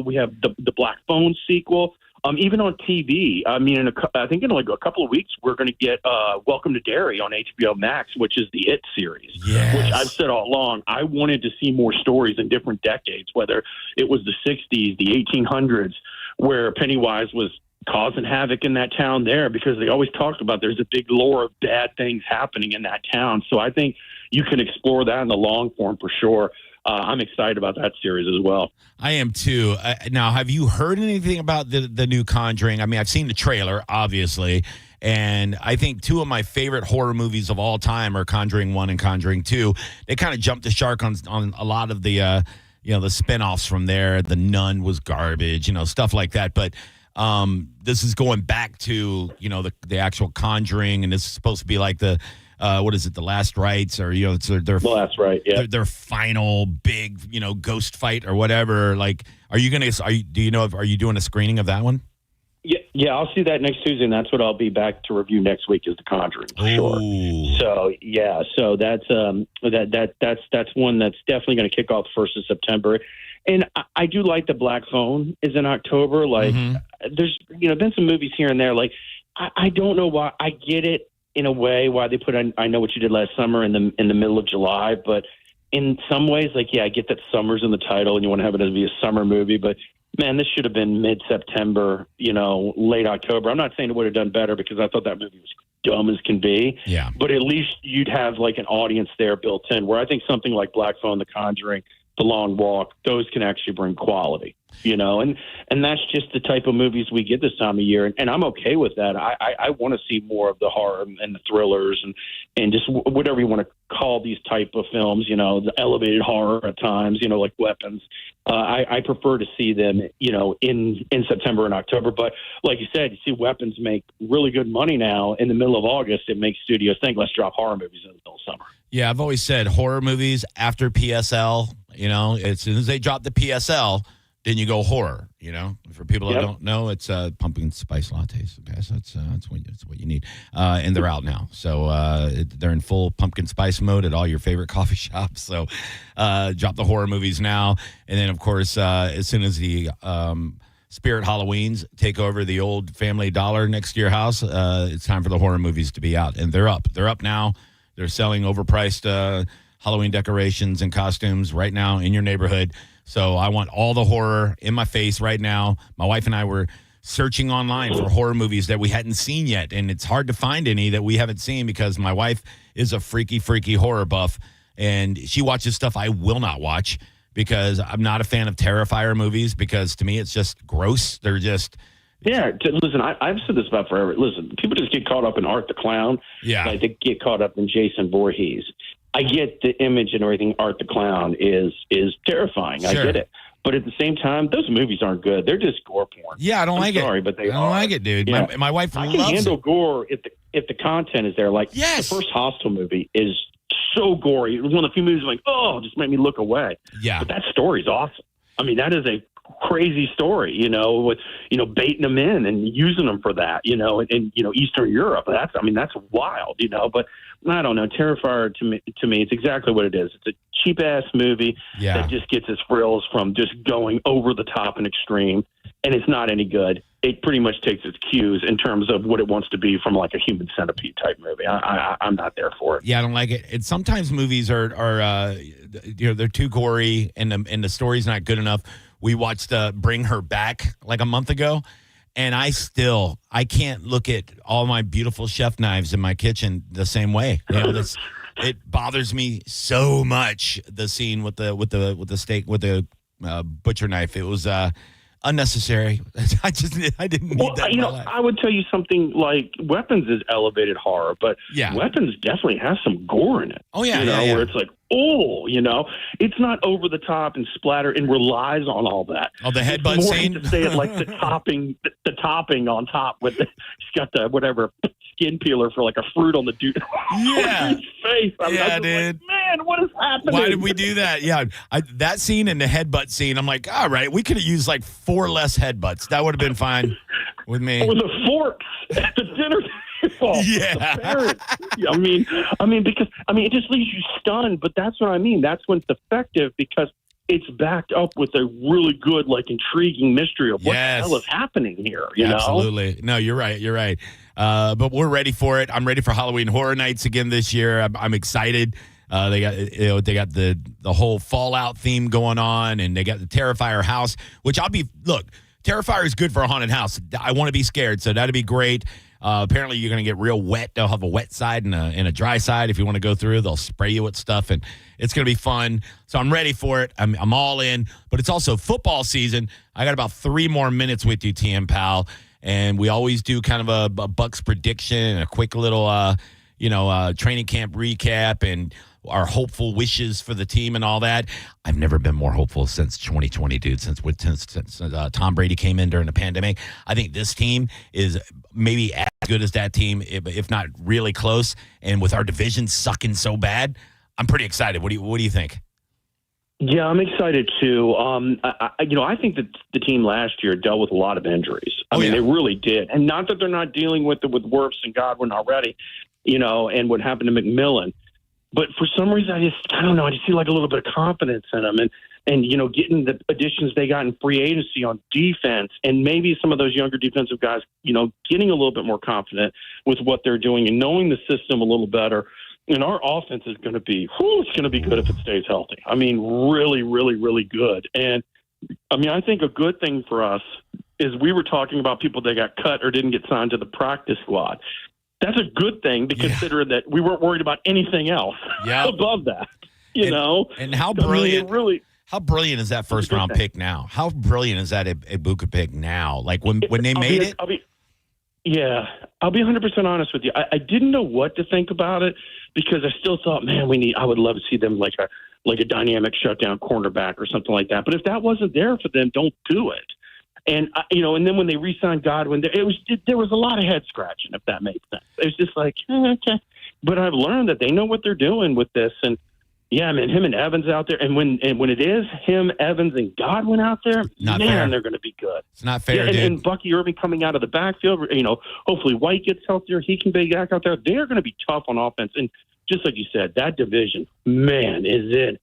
we have the Black Phone sequel. Even on TV, I mean, I think in like a couple of weeks, we're going to get Welcome to Derry on HBO Max, which is the It series. Yes. Which I've said all along, I wanted to see more stories in different decades, whether it was the 60s, the 1800s, where Pennywise was causing havoc in that town there, because they always talked about there's a big lore of bad things happening in that town. So I think you can explore that in the long form for sure. I'm excited about that series as well. I am too. Now, have you heard anything about the new Conjuring? I mean, I've seen the trailer, obviously, and I think two of my favorite horror movies of all time are Conjuring 1 and Conjuring 2. They kind of jumped the shark on a lot of the the spinoffs from there. The Nun was garbage, stuff like that. But this is going back to the actual Conjuring, and this is supposed to be like the the Last Rites, or it's their Last Rite, yeah, their final big ghost fight or whatever. Like, are you doing a screening of that one? Yeah, I'll see that next Tuesday, and that's what I'll be back to review next week, is The Conjuring for sure. So yeah, so that's that's one that's definitely going to kick off the 1st of September. And I do like the Black Phone is in October. Like, there's been some movies here and there. Like, I don't know why. I get it in a way why they put I Know What You Did Last Summer in the middle of July, but in some ways, like, I get that summer's in the title and you want to have it as be a summer movie, but man, this should have been mid-September, late October. I'm not saying it would have done better, because I thought that movie was dumb as can be. Yeah. But at least you'd have like an audience there built in, where I think something like Black Phone, The Conjuring, The Long Walk, those can actually bring quality, and that's just the type of movies we get this time of year. And I'm okay with that. I want to see more of the horror and the thrillers and just whatever you want to call these type of films, the elevated horror at times, like Weapons. I prefer to see them, in September and October. But like you said, you see Weapons make really good money now in the middle of August. It makes studios think, let's drop horror movies in the middle of summer. Yeah, I've always said horror movies after PSL, as soon as they drop the PSL, then you go horror, For people that don't know, it's pumpkin spice lattes, guys. That's what you need. And they're out now. So they're in full pumpkin spice mode at all your favorite coffee shops. So drop the horror movies now. And then, of course, as soon as the Spirit Halloweens take over the old Family Dollar next to your house, it's time for the horror movies to be out. And they're up. They're up now. They're selling overpriced Halloween decorations and costumes right now in your neighborhood. So I want all the horror in my face right now. My wife and I were searching online for horror movies that we hadn't seen yet, and it's hard to find any that we haven't seen, because my wife is a freaky horror buff, and she watches stuff I will not watch, because I'm not a fan of Terrifier movies, because to me it's just gross. They're just... Yeah, listen, I've said this about forever. Listen, people just get caught up in Art the Clown. Yeah. Like they get caught up in Jason Voorhees. I get the image and everything. Art the Clown is terrifying. Sure. I get it. But at the same time, those movies aren't good. They're just gore porn. Yeah, I don't like it. Sorry, but they I don't like it, dude. Yeah. My wife I loves can handle it. gore if the content is there. Like, yes. The first Hostel movie is so gory. It was one of the few movies like, just made me look away. Yeah. But that story's awesome. I mean, that is a crazy story, with, baiting them in and using them for that, in Eastern Europe. That's wild, but I don't know. Terrifier to me, it's exactly what it is. It's a cheap ass movie that just gets its frills from just going over the top and extreme. and it's not any good, it pretty much takes its cues in terms of what it wants to be from like a human centipede type movie. I'm not there for it. Yeah, I don't like it. Sometimes movies are they're too gory and the story's not good enough. We watched Bring Her Back like a month ago, and I can't look at all my beautiful chef knives in my kitchen the same way. It bothers me so much, the scene with the steak with the butcher knife. It was unnecessary. I didn't need that in my life. I would tell you something like Weapons is elevated horror, but Weapons definitely has some gore in it. Oh yeah, where it's like, it's not over the top and splatter and relies on all that. Oh, the headbutt scene. To say it like the topping on top with he's got the whatever skin peeler for like a fruit on the dude's face. Dude. Like, man, what is happening? Why did we do that? Yeah, that scene and the headbutt scene. I'm like, all right, we could have used like 4 less headbutts. That would have been fine with me. With the forks at the dinner table. Yeah. Because it just leaves you stunned. But that's what I mean. That's when it's effective because it's backed up with a really good, like, intriguing mystery of what the hell is happening here. You know? Absolutely. No, you're right. But we're ready for it. I'm ready for Halloween Horror Nights again this year. I'm excited. They got the whole Fallout theme going on, and they got the Terrifier house, which Terrifier is good for a haunted house. I want to be scared, so that'd be great. Apparently, you're going to get real wet. They'll have a wet side and a dry side. If you want to go through, they'll spray you with stuff, and it's going to be fun. So I'm ready for it. I'm all in. But it's also football season. I got about 3 more minutes with you, TM Pal, and we always do kind of a Bucks prediction and a quick little, training camp recap and our hopeful wishes for the team and all that. I've never been more hopeful since 2020, dude, since Tom Brady came in during the pandemic. I think this team is maybe as good as that team, if not really close. And with our division sucking so bad, I'm pretty excited. What do you think? Yeah, I'm excited too. I think that the team last year dealt with a lot of injuries. I mean, they really did. And not that they're not dealing with it with Wirfs and Godwin already, and what happened to McMillan. But for some reason, I don't know. I just feel like a little bit of confidence in them, and getting the additions they got in free agency on defense, and maybe some of those younger defensive guys, getting a little bit more confident with what they're doing and knowing the system a little better. And our offense is going to be, it's going to be good if it stays healthy. I mean, really, really, really good. And I think a good thing for us is we were talking about people that got cut or didn't get signed to the practice squad. That's a good thing to consider that we weren't worried about anything else above that, And how brilliant, how brilliant is that first round pick now? How brilliant is that Ibuka pick now? Like when they made it? I'll be 100% honest with you. I didn't know what to think about it because I still thought, man, I would love to see them like a dynamic shutdown cornerback or something like that. But if that wasn't there for them, don't do it. And and then when they re-signed Godwin, there was a lot of head scratching, if that made sense. It was just like, okay. But I've learned that they know what they're doing with this, and him and Evans out there, and when it is him, Evans, and Godwin out there, they're going to be good. It's not fair, dude. And Bucky Irving coming out of the backfield, hopefully White gets healthier, he can be back out there. They're going to be tough on offense, and just like you said, that division, man, is it.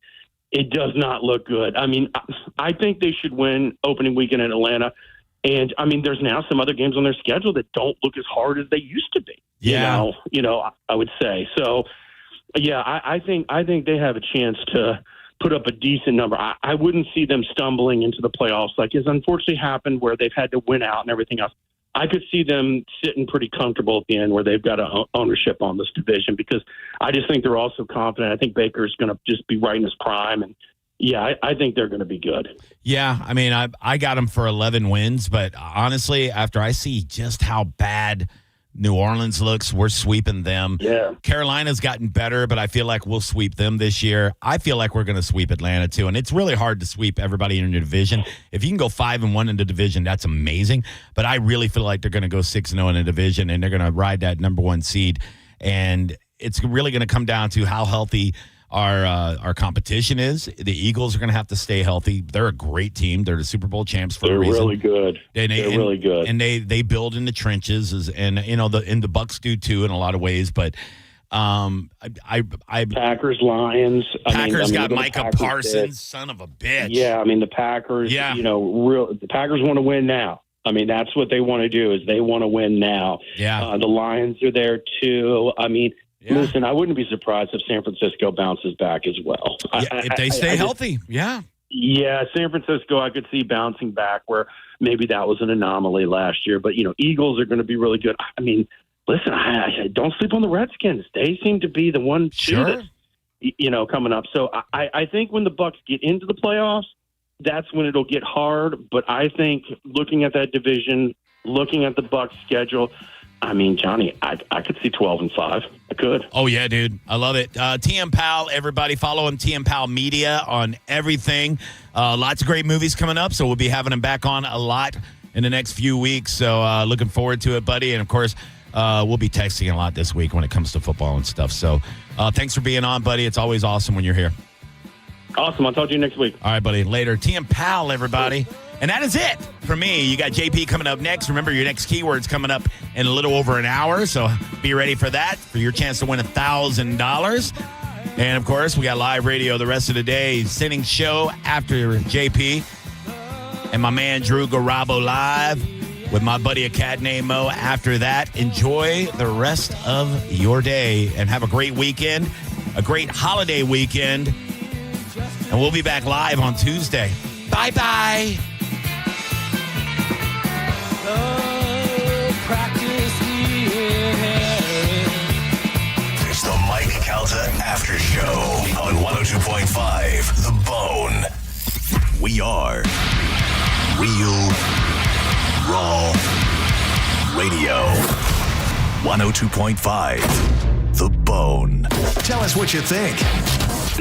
It does not look good. I mean, I think they should win opening weekend in Atlanta. And, there's now some other games on their schedule that don't look as hard as they used to be. Yeah. I would say. So, yeah, I think they have a chance to put up a decent number. I wouldn't see them stumbling into the playoffs like has unfortunately happened where they've had to win out and everything else. I could see them sitting pretty comfortable at the end where they've got ownership on this division because I just think they're also confident. I think Baker's going to just be right in his prime. And, I think they're going to be good. Yeah, I got them for 11 wins. But honestly, after I see just how bad New Orleans looks, we're sweeping them. Yeah. Carolina's gotten better, but I feel like we'll sweep them this year. I feel like we're going to sweep Atlanta, too. And it's really hard to sweep everybody in your division. If you can go 5-1 in the division, that's amazing. But I really feel like they're going to go 6-0 in the division, and they're going to ride that number 1 seed. And it's really going to come down to how healthy our competition is. The Eagles are going to have to stay healthy. They're a great team. They're the Super Bowl champs for a reason. They're really good. They're really good. And they build in the trenches, and the Bucks do too in a lot of ways. But Packers, Lions. Packers got the Micah Packers Parsons, son of a bitch. Yeah, the Packers. Yeah. The Packers want to win now. That's what they want to do. Is they want to win now. Yeah. The Lions are there too. Listen, I wouldn't be surprised if San Francisco bounces back as well. If they stay healthy. Yeah. Yeah, San Francisco, I could see bouncing back where maybe that was an anomaly last year. But, Eagles are going to be really good. Listen, I don't sleep on the Redskins. They seem to be the one, Sure. that's, coming up. So I think when the Bucs get into the playoffs, that's when it'll get hard. But I think looking at that division, looking at the Bucs schedule, Johnny, I could see 12-5. I could. Oh, yeah, dude. I love it. TM Powell, everybody. Follow him, TM Powell Media, on everything. Lots of great movies coming up, so we'll be having him back on a lot in the next few weeks. So looking forward to it, buddy. And, of course, we'll be texting a lot this week when it comes to football and stuff. So thanks for being on, buddy. It's always awesome when you're here. Awesome. I'll talk to you next week. All right, buddy. Later. TM Powell, everybody. And that is it for me. You got JP coming up next. Remember, your next keyword's coming up in a little over an hour, so be ready for that, for your chance to win $1,000. And, of course, we got live radio the rest of the day, sending show after JP and my man Drew Garabo live with my buddy a cat named Mo. After that, enjoy the rest of your day and have a great weekend, a great holiday weekend. And we'll be back live on Tuesday. Bye-bye. It's the Mike Calta Aftershow on 102.5 The Bone. We are Real Raw Radio. 102.5 The Bone. Tell us what you think.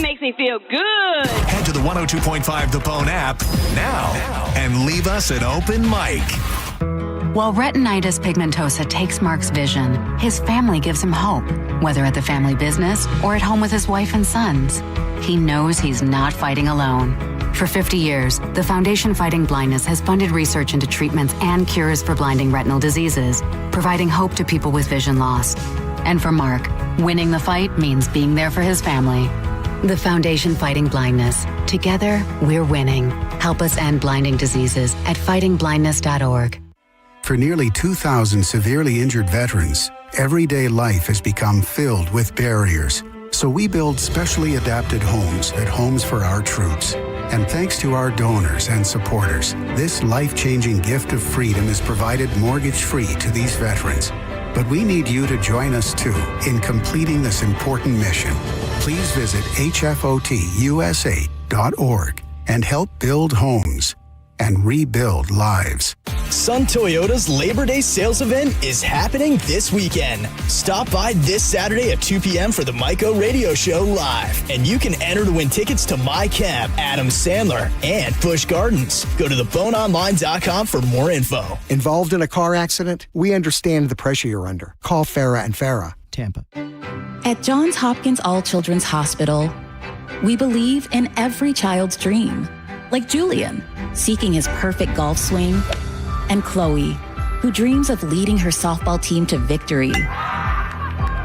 Makes me feel good. Head to the 102.5 The Bone app now and leave us an open mic. While retinitis pigmentosa takes Mark's vision, his family gives him hope, whether at the family business or at home with his wife and sons. He knows he's not fighting alone. For 50 years, the Foundation Fighting Blindness has funded research into treatments and cures for blinding retinal diseases, providing hope to people with vision loss. And for Mark, winning the fight means being there for his family. The Foundation Fighting Blindness. Together, we're winning. Help us end blinding diseases at fightingblindness.org. For nearly 2,000 severely injured veterans, everyday life has become filled with barriers. So we build specially adapted homes at Homes for Our Troops. And thanks to our donors and supporters, this life-changing gift of freedom is provided mortgage-free to these veterans. But we need you to join us, too, in completing this important mission. Please visit hfotusa.org and help build homes and rebuild lives. Sun Toyota's Labor Day sales event is happening this weekend. Stop by this Saturday at 2 p.m. for the Myco Radio Show live, and you can enter to win tickets to My Camp, Adam Sandler, and Busch Gardens. Go to theboneonline.com for more info. Involved in a car accident? We understand the pressure you're under. Call Farah and Farah, Tampa. At Johns Hopkins All Children's Hospital, we believe in every child's dream. Like Julian, seeking his perfect golf swing, and Chloe, who dreams of leading her softball team to victory.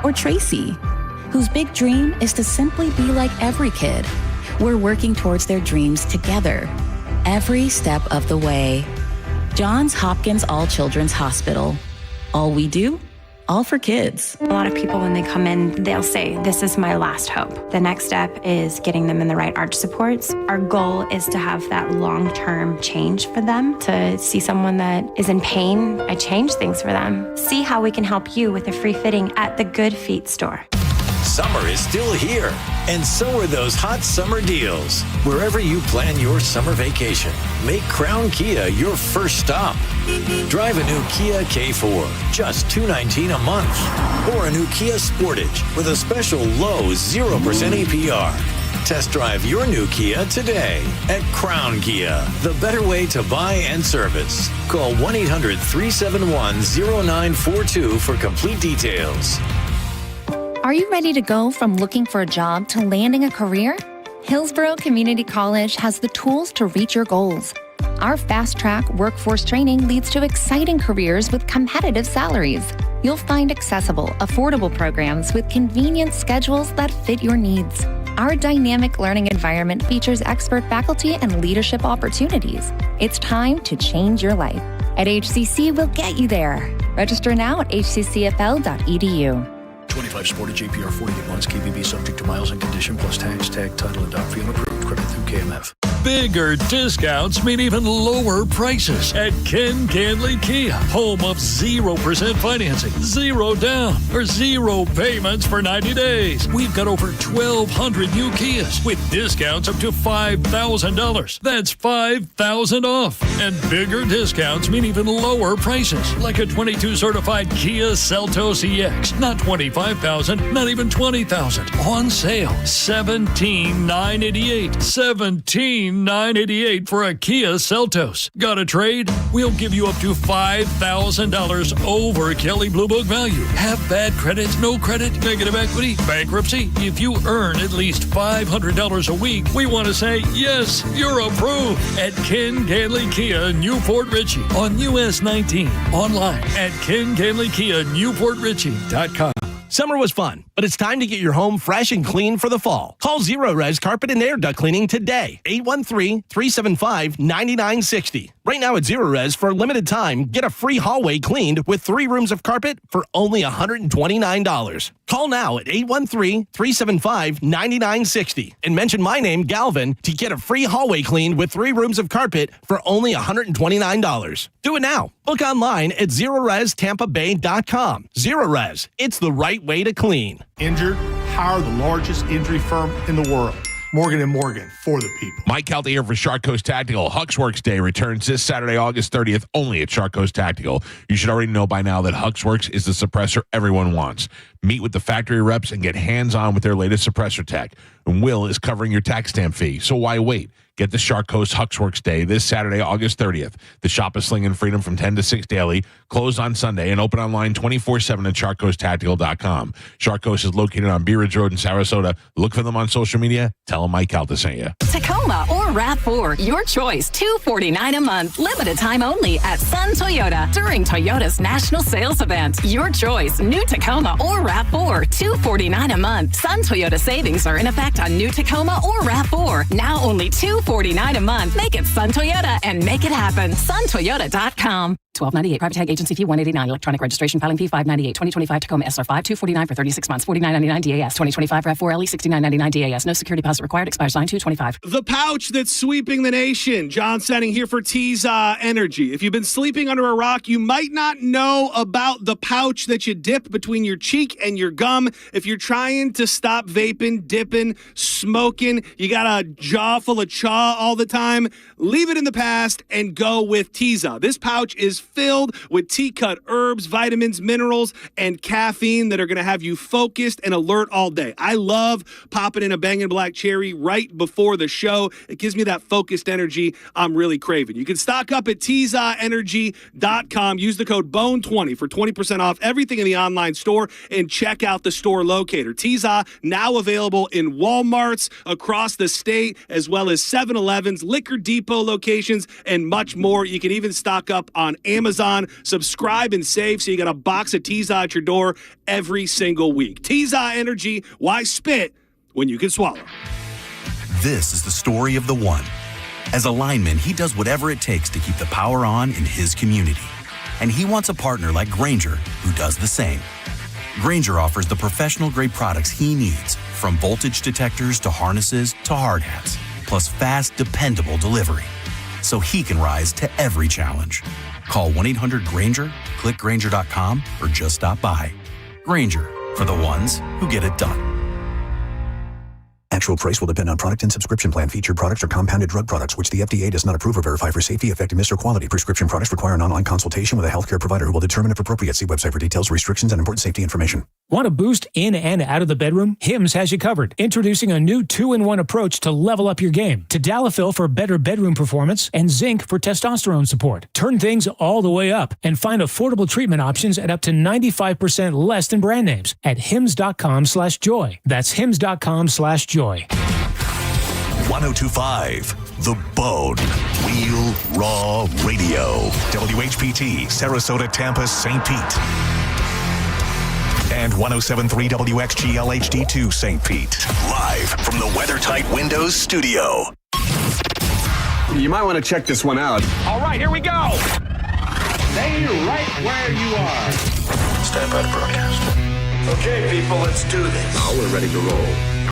Or Tracy, whose big dream is to simply be like every kid. We're working towards their dreams together, every step of the way. Johns Hopkins All Children's Hospital. All we do, all for kids. A lot of people, when they come in, they'll say, this is my last hope. The next step is getting them in the right arch supports. Our goal is to have that long-term change for them, to see someone that is in pain. I change things for them. See how we can help you with a free fitting at the Good Feet store. Summer is still here, and so are those hot summer deals. Wherever you plan your summer vacation, make Crown Kia your first stop. Drive a new Kia K4, just $219 a month. Or a new Kia Sportage with a special low 0% APR. Test drive your new Kia today at Crown Kia, the better way to buy and service. Call 1-800-371-0942 for complete details. Are you ready to go from looking for a job to landing a career? Hillsborough Community College has the tools to reach your goals. Our fast-track workforce training leads to exciting careers with competitive salaries. You'll find accessible, affordable programs with convenient schedules that fit your needs. Our dynamic learning environment features expert faculty and leadership opportunities. It's time to change your life. At HCC, we'll get you there. Register now at hccfl.edu. 25 Sport at JPR 48 months, KBB subject to miles and condition plus tax, tag, title, and dock fee unapproved. Credit through KMF. Bigger discounts mean even lower prices at Ken Canley Kia. Home of 0% financing, 0 down, or 0 payments for 90 days. We've got over 1,200 new Kias with discounts up to $5,000. That's $5,000 off. And bigger discounts mean even lower prices, like a 22 certified Kia Seltos EX. Not $25,000, not even $20,000. On sale, $17,988. $17,988 for a Kia Seltos. Got a trade? We'll give you up to $5,000 over Kelley Blue Book value. Have bad credit, no credit, negative equity, bankruptcy? If you earn at least $500 a week, we want to say, yes, you're approved at Ken Canley Kia, Newport Richey on US 19. Online at KenCanleyKia, Summer was fun, but it's time to get your home fresh and clean for the fall. Call Zero Res Carpet and Air Duct Cleaning today. 813-375-9960. Right now at Zero Res, for a limited time, get a free hallway cleaned with 3 rooms of carpet for only $129. Call now at 813-375-9960 and mention my name, Galvin, to get a free hallway cleaned with 3 rooms of carpet for only $129. Do it now. Book online at ZeroResTampaBay.com. Zero Res, it's the right way to clean. Injured? Hire the largest injury firm in the world. Morgan & Morgan, for the people. Mike Calta here for Shark Coast Tactical. Huxworks Day returns this Saturday, August 30th, only at Shark Coast Tactical. You should already know by now that Huxworks is the suppressor everyone wants. Meet with the factory reps and get hands-on with their latest suppressor tech. And Will is covering your tax stamp fee, so why wait? Get the Shark Coast Huxworks Day this Saturday, August 30th. The shop is slinging freedom from 10 to 6 daily, closed on Sunday, and open online 24/7 at SharkCoastTactical.com. Shark Coast is located on Bee Ridge Road in Sarasota. Look for them on social media. Tell them Mike Calta sent you. Tacoma or RAV4, your choice. $249 a month. Limited time only at Sun Toyota during Toyota's national sales event. Your choice. New Tacoma or RAV4. $249 a month. Sun Toyota savings are in effect on new Tacoma or RAV4. Now only $249 a month. Make it Sun Toyota and make it happen. SunToyota.com. $12.98. Private tag agency fee $189. Electronic registration filing fee $598. 2025 Tacoma SR5 $249 for 36 months. $49.99 DAS. 2025 RAV4 LE $69.99 DAS. No security deposit required. Expires 9/2/25. The pouch that's sweeping the nation. John Setting here for Tiza Energy. If you've been sleeping under a rock, you might not know about the pouch that you dip between your cheek and your gum. If you're trying to stop vaping, dipping, smoking, you got a jaw full of chaw all the time, leave it in the past and go with Tiza. This pouch is filled with tea-cut herbs, vitamins, minerals, and caffeine that are going to have you focused and alert all day. I love popping in a bangin' black cherry right before the show. It gives me that focused energy I'm really craving. You can stock up at TizaEnergy.com. Use the code BONE20 for 20% off everything in the online store and check out the store locator. Tiza now available in Walmarts across the state, as well as 7-Elevens, Liquor Depot locations, and much more. You can even stock up on Amazon. Subscribe and save so you got a box of Tiza at your door every single week. Tiza Energy, why spit when you can swallow? This is the story of the one. As a lineman, he does whatever it takes to keep the power on in his community. And he wants a partner like Grainger who does the same. Grainger offers the professional-grade products he needs, from voltage detectors to harnesses to hard hats, plus fast, dependable delivery, so he can rise to every challenge. Call 1-800-GRAINGER, click Grainger.com, or just stop by. Grainger, for the ones who get it done. Actual price will depend on product and subscription plan. Featured products are compounded drug products, which the FDA does not approve or verify for safety, effectiveness, or quality. Prescription products require an online consultation with a healthcare provider who will determine if appropriate. See website for details, restrictions, and important safety information. Want a boost in and out of the bedroom? Hims has you covered. Introducing a new 2-in-1 approach to level up your game. Tadalafil for better bedroom performance and zinc for testosterone support. Turn things all the way up and find affordable treatment options at up to 95% less than brand names at hims.com/joy. That's hims.com/joy. 1025 The Bone. Real Raw Radio. WHPT, Sarasota, Tampa, St. Pete. And 107.3 WXGL HD2 St. Pete. Live from the WeatherTight Windows studio. You might want to check this one out. All right, here we go. Stay right where you are. Stand by to broadcast. Okay, people, let's do this. Now we're ready to roll.